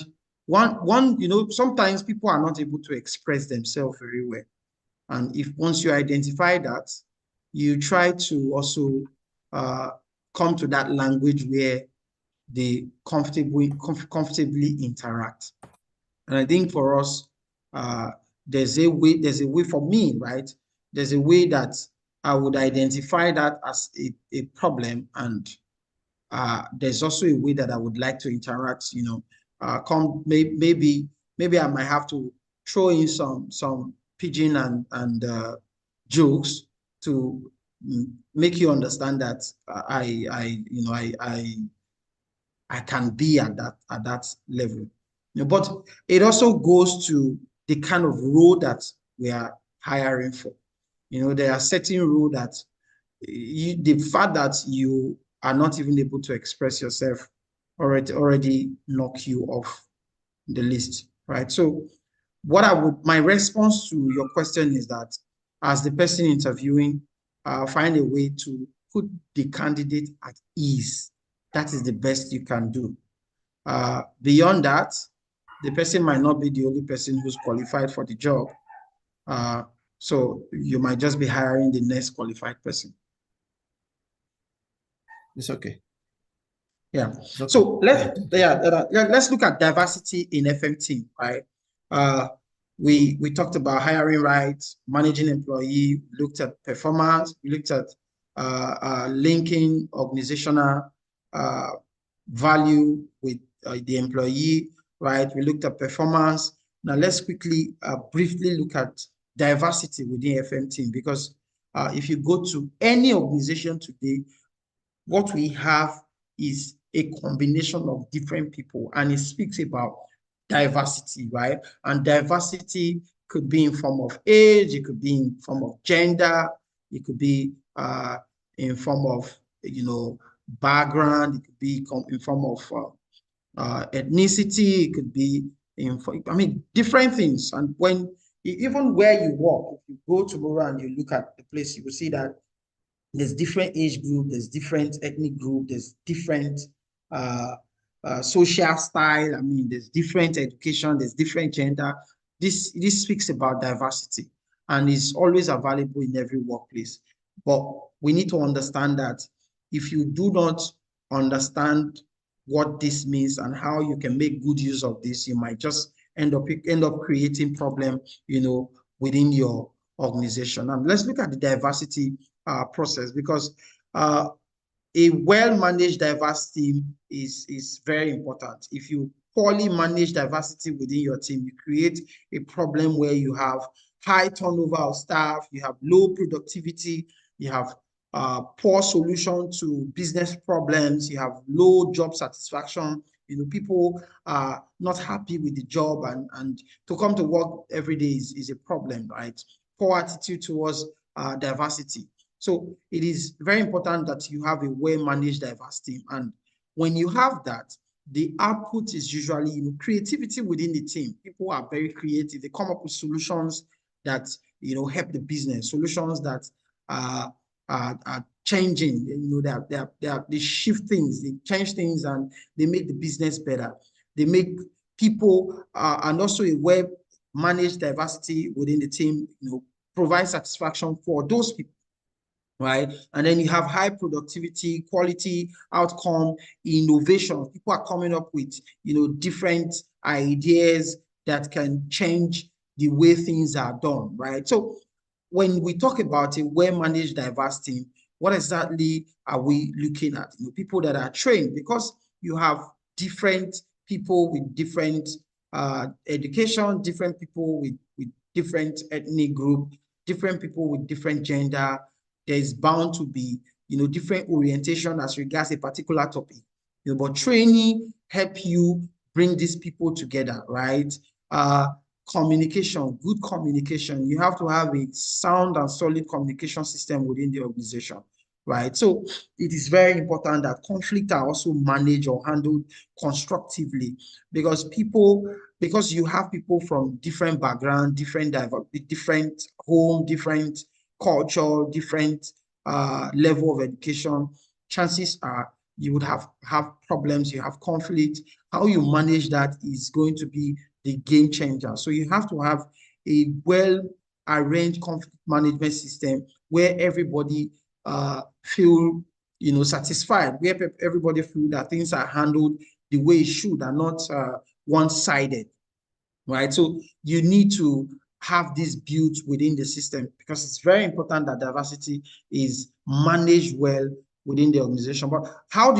sometimes people are not able to express themselves very well. And if once you identify that, you try to also come to that language where they comfortably interact. And I think for us, there's a way for me, right? There's a way that I would identify that as a problem, and there's also a way that I would like to interact. Maybe I might have to throw in some pigeon and jokes to make you understand that I can be at that level. But it also goes to the kind of role that we are hiring for. There are certain rules that the fact that you are not even able to express yourself already knock you off the list, right? So my response to your question is that as the person interviewing, find a way to put the candidate at ease. That is the best you can do. Beyond that, the person might not be the only person who's qualified for the job. So you might just be hiring the next qualified person. It's okay. Yeah. It's okay. So let's look at diversity in FM team, right? We talked about hiring rights, managing employee, looked at performance, we looked at linking organizational value with the employee, right? We looked at performance. Now let's quickly briefly look at diversity within FM team, because if you go to any organization today, what we have is a combination of different people, and it speaks about diversity, right? And diversity could be in form of age, it could be in form of gender, it could be in form of background, it could be in form of ethnicity, it could be different things. And even where you work, if you go tomorrow and you look at the place, you will see that there's different age group, there's different ethnic group, there's different social style. There's different education, there's different gender. This speaks about diversity and is always available in every workplace. But we need to understand that if you do not understand what this means and how you can make good use of this, you might just end up creating problem, within your organization. And let's look at the diversity process, because a well-managed diverse team is very important. If you poorly manage diversity within your team, you create a problem where you have high turnover of staff, you have low productivity, you have poor solution to business problems, you have low job satisfaction. People are not happy with the job, and to come to work every day is a problem, right? Poor attitude towards diversity. So it is very important that you have a well-managed diverse team. And when you have that, the output is usually creativity within the team. People are very creative. They come up with solutions that help the business, solutions that are changing. They shift things, they change things, and they make the business better. They make people and also a well-managed diversity within the team, provide satisfaction for those people. Right. And then you have high productivity, quality, outcome, innovation. People are coming up with, different ideas that can change the way things are done. Right. So when we talk about a well-managed diverse team, what exactly are we looking at? People that are trained, because you have different people with different education, different people with different ethnic group, different people with different gender. There's bound to be, different orientation as regards a particular topic. But training help you bring these people together, right? Communication, good communication. You have to have a sound and solid communication system within the organization, right? So it is very important that conflict are also managed or handled constructively, because you have people from different background, different home, different culture, different level of education. Chances are you would have problems, you have conflict. How you manage that is going to be the game changer. So you have to have a well-arranged conflict management system where everybody feel satisfied, where everybody feel that things are handled the way it should and not one-sided, right? So you need to have this built within the system, because it's very important that diversity is managed well within the organization. But how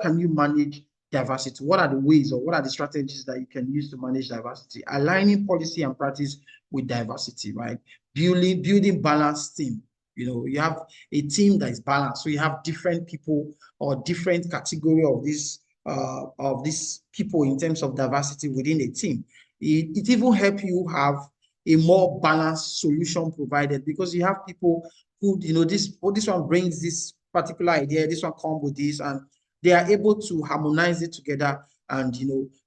can you manage diversity? What are the ways, or what are the strategies that you can use to manage diversity? Aligning policy and practice with diversity, right? Building balanced team. You have a team that is balanced. So you have different people or different category of these people in terms of diversity within a team. It even helps you have a more balanced solution provided, because you have people who, this one brings this particular idea, this one comes with this, and they are able to harmonize it together. And,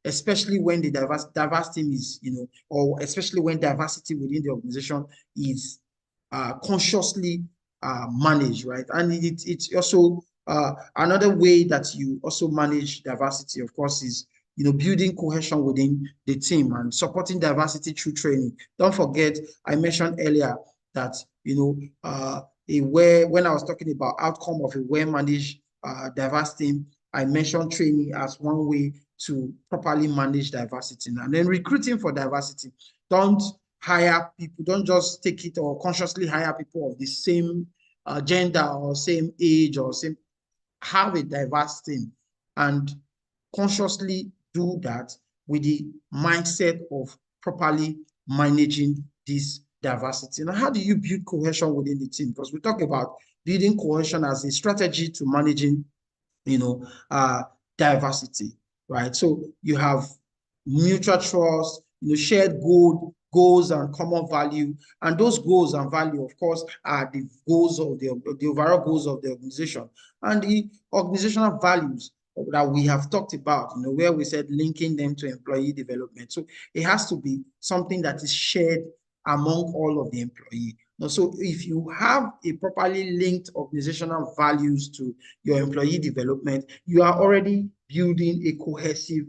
especially when the diverse team is, or especially when diversity within the organization is consciously managed, right? And it's also another way that you also manage diversity, of course, is building cohesion within the team and supporting diversity through training. Don't forget, I mentioned earlier that when I was talking about outcome of a well-managed diverse team, I mentioned training as one way to properly manage diversity. And then recruiting for diversity. Don't hire people, don't just take it or consciously hire people of the same gender or same age or same. Have a diverse team and consciously do that with the mindset of properly managing this diversity. Now, how do you build cohesion within the team? Because we talk about building cohesion as a strategy to managing, diversity, right? So you have mutual trust, shared goals and common value. And those goals and value, of course, are the goals of the overall goals of the organization. And the organizational values that we have talked about, where we said linking them to employee development. So it has to be something that is shared among all of the employee. So if you have a properly linked organizational values to your employee development, you are already building a cohesive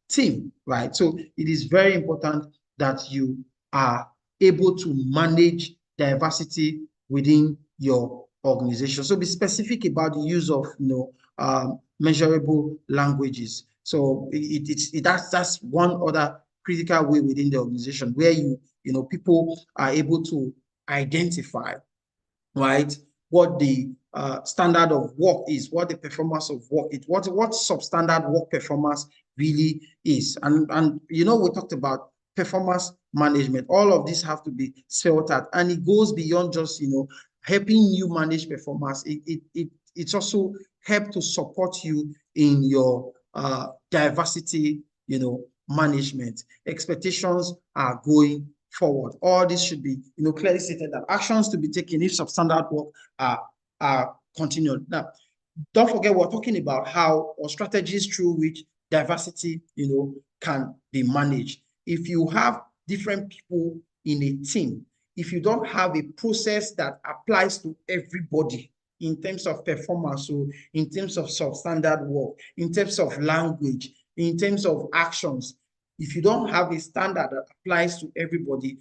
team, right? So it is very important that you are able to manage diversity within your organization. So be specific about the use of measurable languages. So that's one other critical way within the organization where people are able to identify, right, what the standard of work is, what the performance of work is, what substandard work performance really is. And we talked about performance management. All of this have to be spelled out, and it goes beyond just helping you manage performance. It's also help to support you in your diversity management. Expectations are going forward. All this should be clearly stated that actions to be taken if substandard work are continued. Now, don't forget we're talking about how or strategies through which diversity can be managed. If you have different people in a team, if you don't have a process that applies to everybody in terms of performance, so in terms of substandard work, in terms of language, in terms of actions, if you don't have a standard that applies to everybody,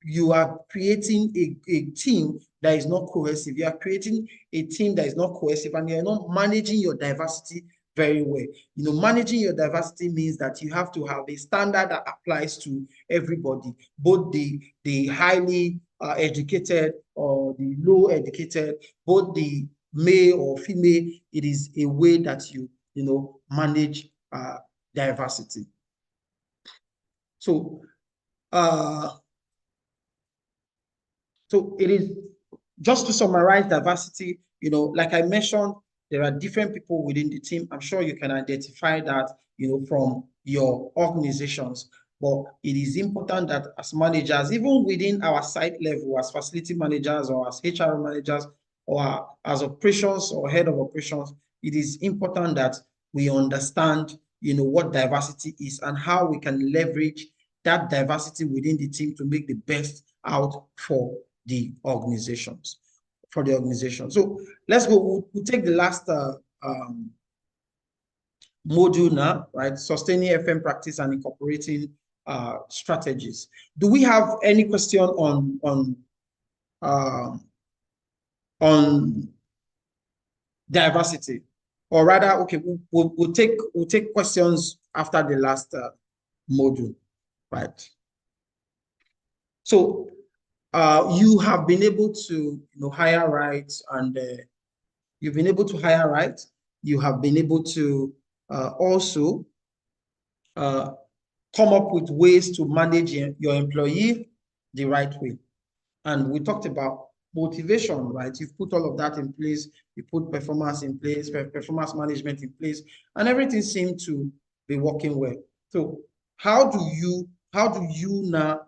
you are creating a team that is not cohesive. You are creating a team that is not cohesive, and you're not managing your diversity very well. Managing your diversity means that you have to have a standard that applies to everybody, both the highly educated or the low educated, both the male or female. It is a way that you manage diversity. So it is, just to summarize diversity, like I mentioned, there are different people within the team. I'm sure you can identify that, from your organizations. But it is important that as managers, even within our site level, as facility managers or as HR managers or as operations or head of operations, it is important that we understand, what diversity is and how we can leverage that diversity within the team to make the best out for the organizations, So let's go. We'll take the last module now, right? Sustaining FM practice and incorporating strategies. Do we have any question on diversity? Or rather, okay, we'll take questions after the last module, right? So you have been able to hire right, and you've been able to hire right. You have been able to also come up with ways to manage your employee the right way. And we talked about motivation, right? You've put all of that in place. You put performance in place, performance management in place, and everything seemed to be working well. So how do you now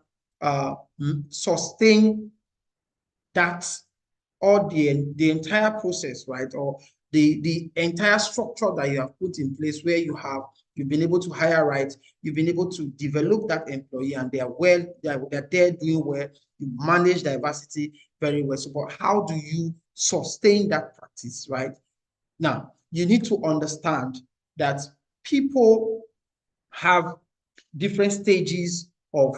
sustain that, or the entire process, right? Or the entire structure that you have put in place, where you've been able to hire right, you've been able to develop that employee, and they're there doing well, you manage diversity very well. So, but how do you sustain that practice, right? Now, you need to understand that people have different stages of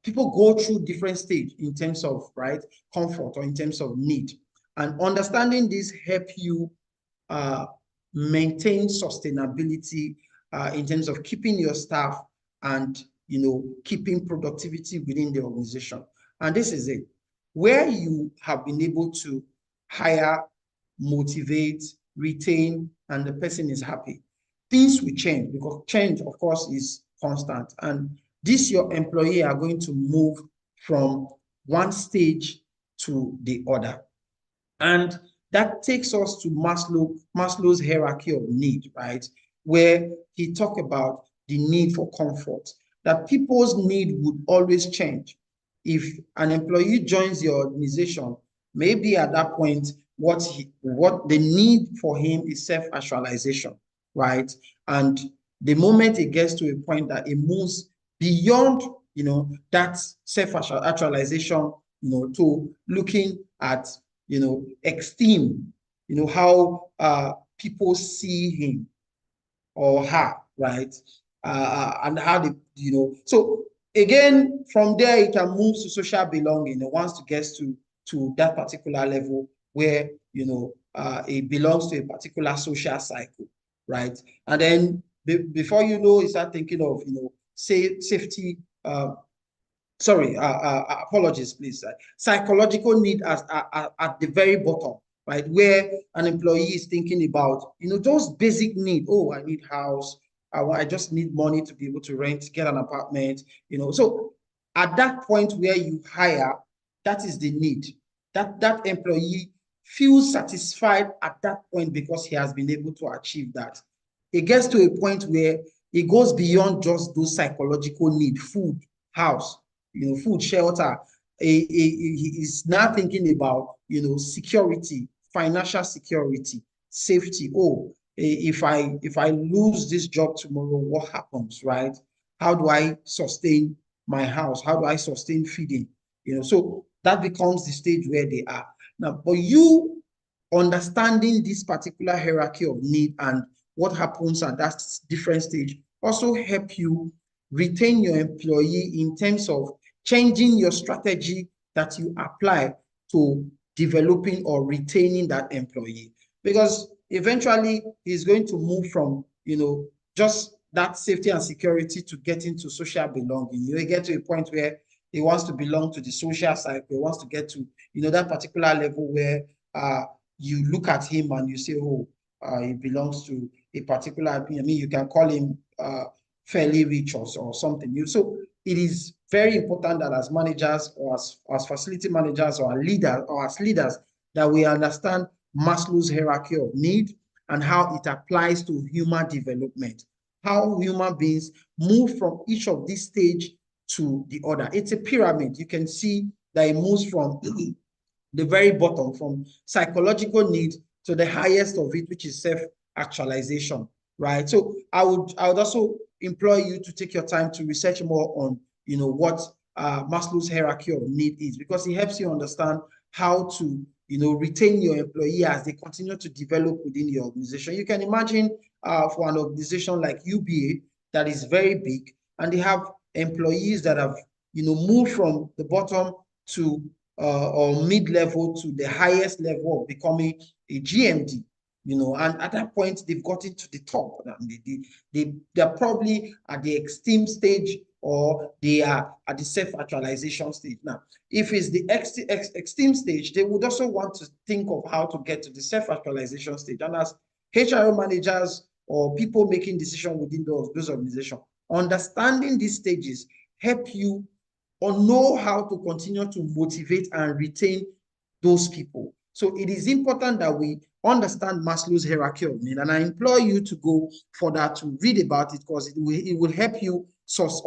people go through different stage in terms of, right, comfort or in terms of need. And understanding this help you maintain sustainability in terms of keeping your staff and, keeping productivity within the organization. And this is it. Where you have been able to hire, motivate, retain, and the person is happy, things will change, because change, of course, is constant. And this, your employee are going to move from one stage to the other. And that takes us to Maslow's hierarchy of need, right? Where he talked about the need for comfort, that people's need would always change. If an employee joins the organization, maybe at that point, what the need for him is self-actualization, right? And the moment it gets to a point that it moves beyond, that self-actualization, to looking at, esteem, how people see him or her, right? And how they, so again, from there, it can move to social belonging. Once it gets to that particular level where, it belongs to a particular social cycle, right? And then before you know, you start thinking of, safety, apologies, please. Psychological need at the very bottom, right? Where an employee is thinking about, those basic needs. Oh, I need house. I just need money to be able to rent, get an apartment, So at that point where you hire, that is the need. That employee feels satisfied at that point because he has been able to achieve that. It gets to a point where it goes beyond just those psychological needs: food, house, food, shelter. He is now thinking about, security, financial security, safety. Oh, if I lose this job tomorrow, what happens, right? How do I sustain my house? How do I sustain feeding? So that becomes the stage where they are now. But you understanding this particular hierarchy of need and what happens at that different stage also help you retain your employee in terms of changing your strategy that you apply to developing or retaining that employee. Because eventually he's going to move from, just that safety and security to getting to social belonging. You get to a point where he wants to belong to the social cycle. He wants to get to, that particular level where you look at him and you say, oh, he belongs to a particular, I mean, you can call him fairly rich or something. So it is very important that as managers or as facility managers or as leaders, that we understand Maslow's hierarchy of need and how it applies to human development, how human beings move from each of these stages to the other. It's a pyramid. You can see that it moves from the very bottom, from psychological need to the highest of it, which is self-actualization, right? So I would also implore you to take your time to research more on, what Maslow's hierarchy of need is, because it helps you understand how to, retain your employee as they continue to develop within your organization. You can imagine for an organization like UBA that is very big, and they have employees that have, moved from the bottom to or mid-level to the highest level of becoming a GMD, and at that point they've gotten to the top. They're probably at the esteem stage, or they are at the self-actualization stage. Now, if it's the esteem stage, they would also want to think of how to get to the self-actualization stage. And as HR managers or people making decisions within those organizations, understanding these stages help you or know how to continue to motivate and retain those people. So it is important that we understand Maslow's hierarchy of need, and I implore you to go further to read about it, because it will help you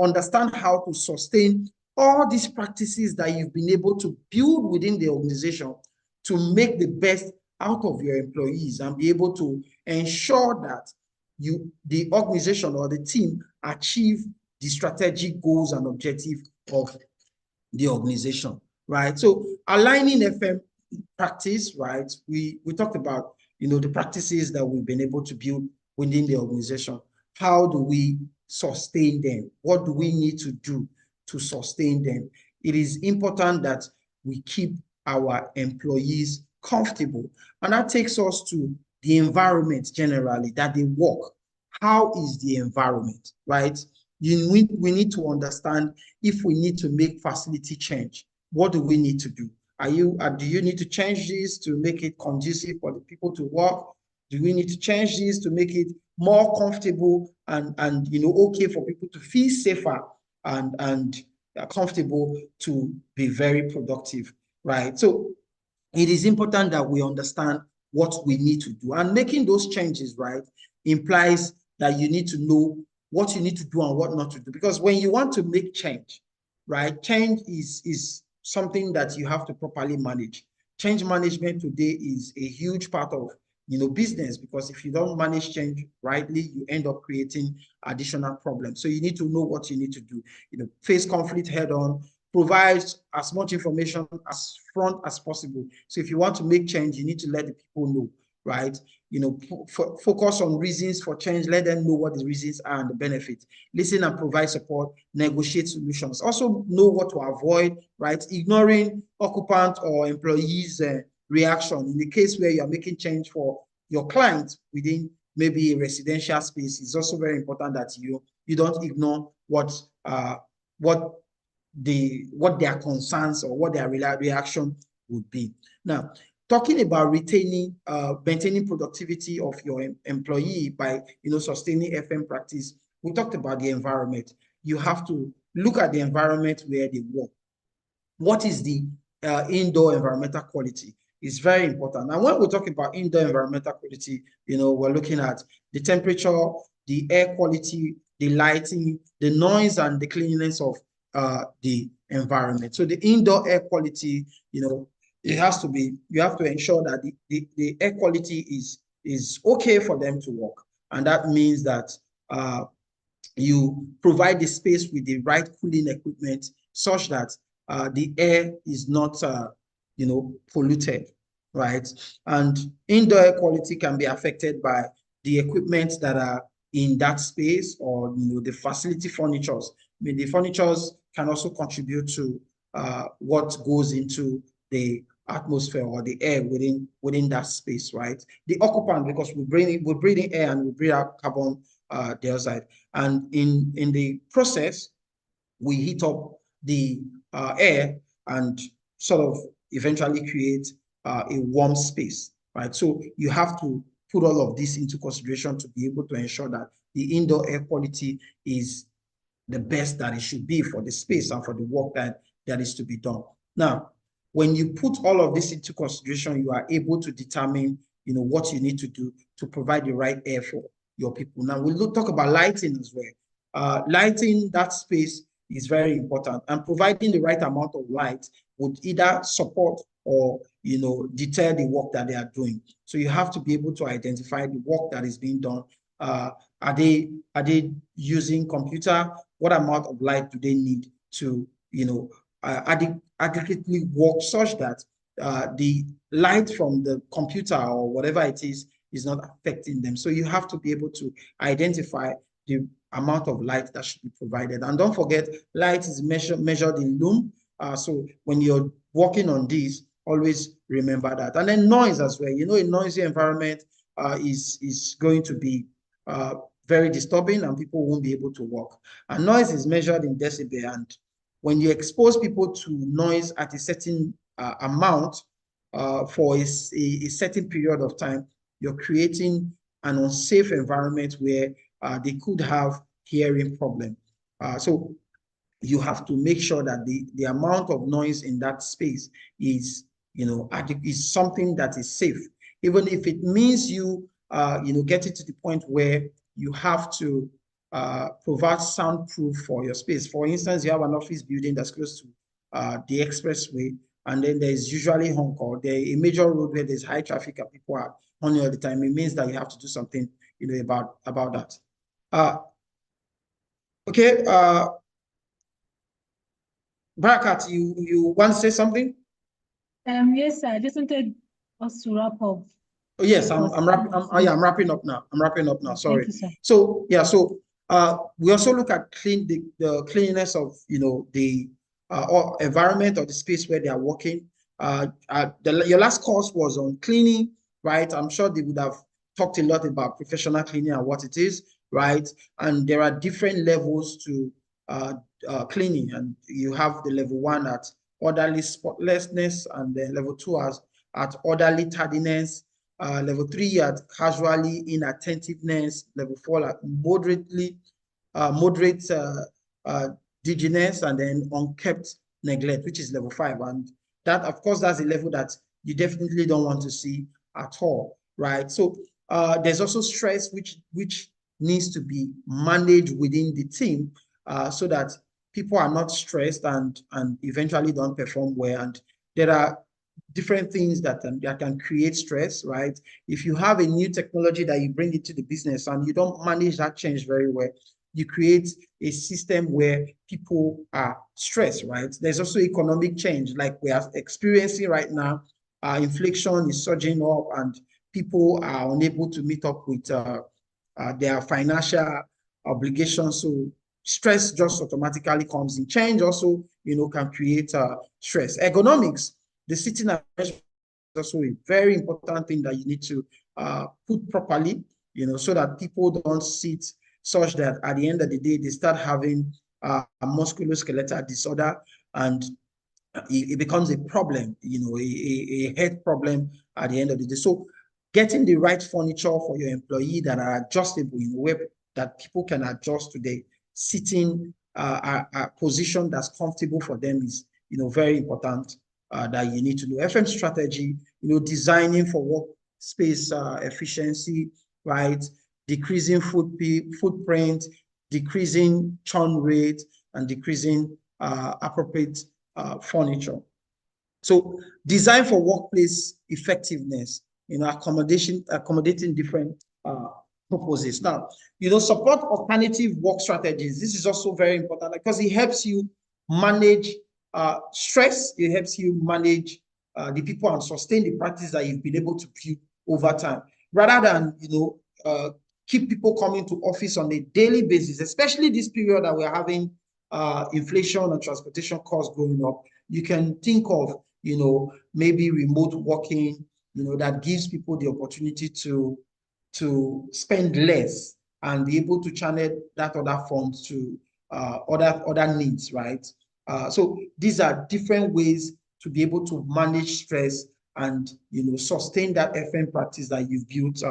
understand how to sustain all these practices that you've been able to build within the organization to make the best out of your employees and be able to ensure that the organization or the team achieve the strategic goals and objectives of the organization, right? So aligning FM practice, right? We talked about, the practices that we've been able to build within the organization. How do we sustain them? What do we need to do to sustain them? It is important that we keep our employees comfortable. And that takes us to the environment generally that they work. How is the environment, right? We need to understand if we need to make facility change. What do we need to do? Do you need to change this to make it conducive for the people to work? Do we need to change this to make it more comfortable and okay for people to feel safer and comfortable to be very productive, right? So it is important that we understand what we need to do, and making those changes, right, implies that you need to know what you need to do and what not to do. Because when you want to make change, right, change is something that you have to properly manage. Change management today is a huge part of business, because if you don't manage change rightly, you end up creating additional problems. So you need to know what you need to do. Face conflict head on, provide as much information as front as possible. So if you want to make change, you need to let the people know, right? Focus on reasons for change. Let them know what the reasons are and the benefits. Listen and provide support. Negotiate solutions. Also know what to avoid, right? Ignoring occupant or employees' reaction. In the case where you're making change for your clients within maybe a residential space, it's also very important that you don't ignore what their concerns or what their reaction would be. Now, talking about maintaining productivity of your employee by sustaining FM practice, we talked about the environment. You have to look at the environment where they work. What is the indoor environmental quality? It's very important. And when we talk about indoor environmental quality, we're looking at the temperature, the air quality, the lighting, the noise, and the cleanliness of the environment. So the indoor air quality, you have to ensure that the air quality is okay for them to work. And that means that you provide the space with the right cooling equipment such that the air is not polluted, right? And indoor air quality can be affected by the equipment that are in that space, or the facility furnitures. I mean, the furnitures can also contribute to what goes into the atmosphere or the air within that space, right? The occupant, because we breathe in air and we breathe out carbon dioxide, and in the process we heat up the air and sort of eventually create a warm space, right? So you have to put all of this into consideration to be able to ensure that the indoor air quality is the best that it should be for the space and for the work that is to be done. Now, when you put all of this into consideration, you are able to determine, what you need to do to provide the right air for your people. Now, we'll talk about lighting as well. Lighting that space is very important, and providing the right amount of light would either support or deter the work that they are doing. So you have to be able to identify the work that is being done. Are they using computer? What amount of light do they need to adequately work such that the light from the computer or whatever it is not affecting them? So you have to be able to identify the amount of light that should be provided. And don't forget, light is measured in lumen. So when you're working on this, always remember that. And then noise as well. A noisy environment is going to be very disturbing, and people won't be able to work. And noise is measured in decibel. And when you expose people to noise at a certain amount for a certain period of time, you're creating an unsafe environment where they could have hearing problem. So you have to make sure that the amount of noise in that space is, is something that is safe, even if it means you, getting to the point where you have to provide soundproof for your space. For instance, you have an office building that's close to the expressway, and then there's usually honk, or a major road where there's high traffic and people are honking all the time. It means that you have to do something, about that. Okay, Barakat, you want to say something? Yes, sir. I just wanted us to wrap up. Oh, yes, I'm wrapping up now. Sorry. Thank you, sir. So yeah, we also look at the cleanliness of the or environment or the space where they are working. Your last course was on cleaning, right? I'm sure they would have talked a lot about professional cleaning and what it is, right? And there are different levels to cleaning, and you have the level 1 at orderly spotlessness, and then level 2 at orderly tardiness, level 3 at casually inattentiveness, level 4 at moderate dinginess, and then unkept neglect, which is level 5. And that, of course, that's a level that you definitely don't want to see at all, right? So there's also stress, which needs to be managed within the team, so that people are not stressed and eventually don't perform well. And there are different things that can create stress, right? If you have a new technology that you bring into the business and you don't manage that change very well, you create a system where people are stressed, right? There's also economic change, like we are experiencing right now. Inflation is surging up, and people are unable to meet up with their financial obligations. So stress just automatically comes in. Change also, can create stress. Ergonomics, the sitting arrangement is also a very important thing that you need to put properly, so that people don't sit such that at the end of the day, they start having a musculoskeletal disorder, and it becomes a problem, a health problem at the end of the day. So getting the right furniture for your employee that are adjustable in a way that people can adjust to the sitting position that's comfortable for them is, very important that you need to know. FM strategy, designing for workspace efficiency, right? Decreasing footprint, decreasing churn rate, and decreasing appropriate furniture. So design for workplace effectiveness, accommodating different purposes. Now, support alternative work strategies. This is also very important because it helps you manage stress. It helps you manage the people and sustain the practice that you've been able to build over time, rather than keep people coming to office on a daily basis, especially this period that we're having inflation and transportation costs going up. You can think of, maybe remote working, that gives people the opportunity to spend less and be able to channel that other funds to other needs, right? So these are different ways to be able to manage stress and, sustain that FM practice that you've built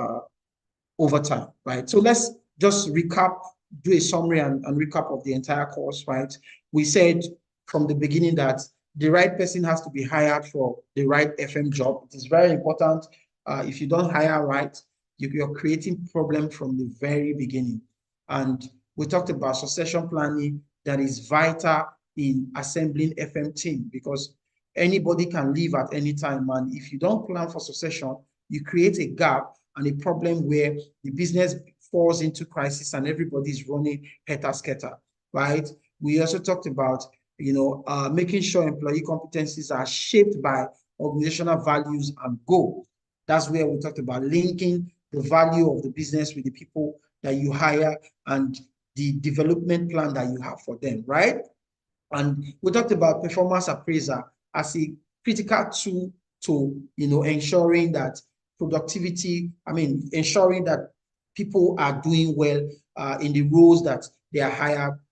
over time, right? So let's just do a summary and recap of the entire course, right? We said from the beginning that the right person has to be hired for the right FM job. It is very important. If you don't hire right, you're creating problem from the very beginning. And we talked about succession planning that is vital in assembling FM team, because anybody can leave at any time. And if you don't plan for succession, you create a gap and a problem where the business falls into crisis and everybody's running helter-skelter, right? We also talked about, making sure employee competencies are shaped by organizational values and goals. That's where we talked about linking the value of the business with the people that you hire and the development plan that you have for them, right? And we talked about performance appraiser as a critical tool to, ensuring that ensuring that people are doing well in the roles that they are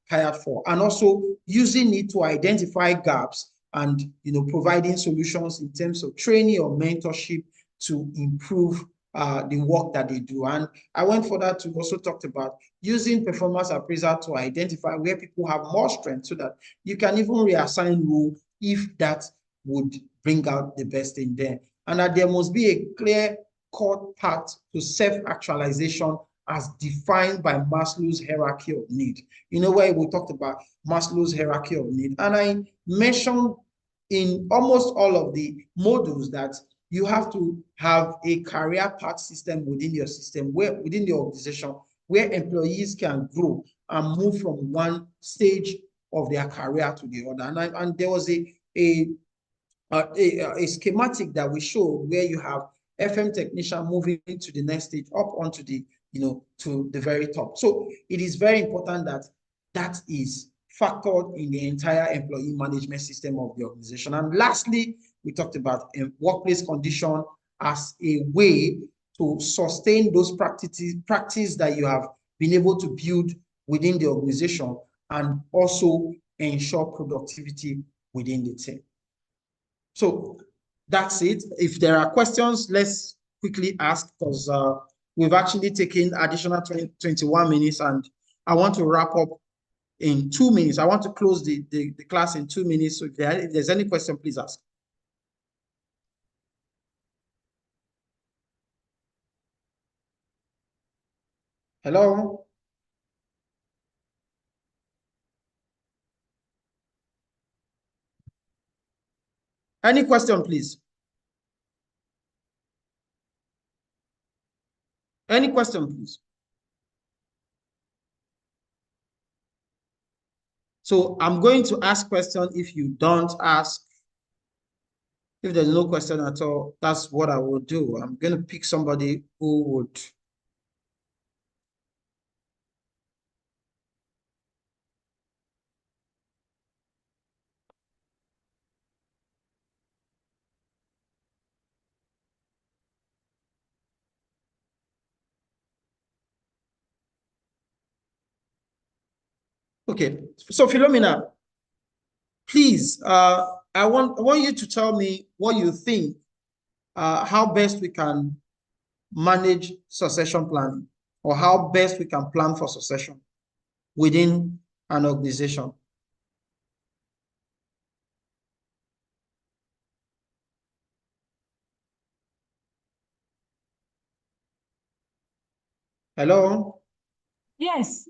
hired for, and also using it to identify gaps and, providing solutions in terms of training or mentorship to improve the work that they do. And I went further to also talk about using performance appraisal to identify where people have more strength, so that you can even reassign role if that would bring out the best in them. And that there must be a clear cut path to self-actualization as defined by Maslow's hierarchy of need. You know, where we talked about Maslow's hierarchy of need. And I mentioned in almost all of the modules that you have to have a career path system within your system, where within the organization, where employees can grow and move from one stage of their career to the other. And there was a schematic that we showed where you have FM technician moving to the next stage up onto the, to the very top. So it is very important that that is factored in the entire employee management system of the organization. And lastly, we talked about workplace condition as a way to sustain those practices that you have been able to build within the organization and also ensure productivity within the team. So that's it. If there are questions, let's quickly ask, because we've actually taken additional 21 minutes and I want to wrap up in 2 minutes. I want to close the class in 2 minutes. So if there's any question, please ask. Hello? Any question, please? Any question, please? So I'm going to ask questions. If you don't ask, if there's no question at all, that's what I will do. I'm going to pick somebody who would. Okay, so Philomena, please, I want you to tell me what you think, how best we can manage succession planning, or how best we can plan for succession within an organization. Hello? Yes,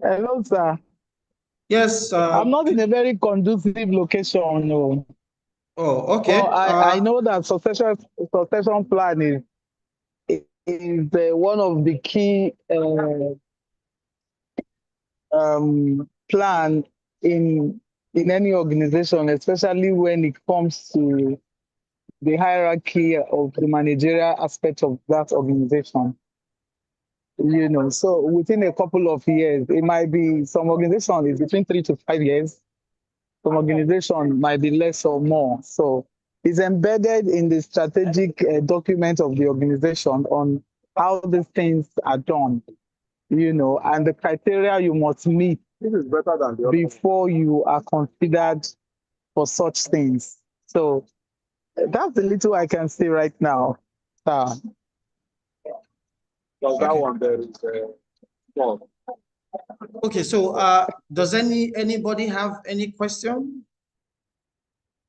Hello, sir. Yes. I'm not in a very conducive location. No. Oh, okay. Well, I know that succession planning is one of the key plan in any organization, especially when it comes to the hierarchy of the managerial aspect of that organization. So within a couple of years, it might be, some organization is between 3 to 5 years. Some organization might be less or more. So it's embedded in the strategic document of the organization on how these things are done, and the criteria you must meet before you are considered for such things. So that's the little I can say right now. That one there is okay, so does anybody have any question?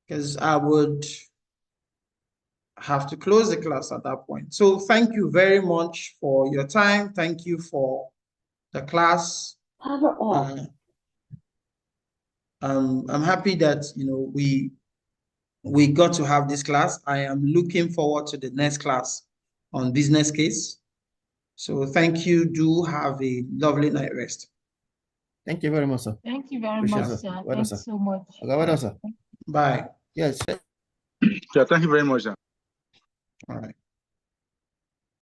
Because I would have to close the class at that point. So thank you very much for your time. Thank you for the class. I'm happy that we got to have this class. I am looking forward to the next class on business case. So thank you. Do have a lovely night rest. Thank you very much, sir. thank you very much, sir. Well done, Thanks sir. so much. Well done, sir. Bye. Yes. Yeah, thank you very much, sir. All right.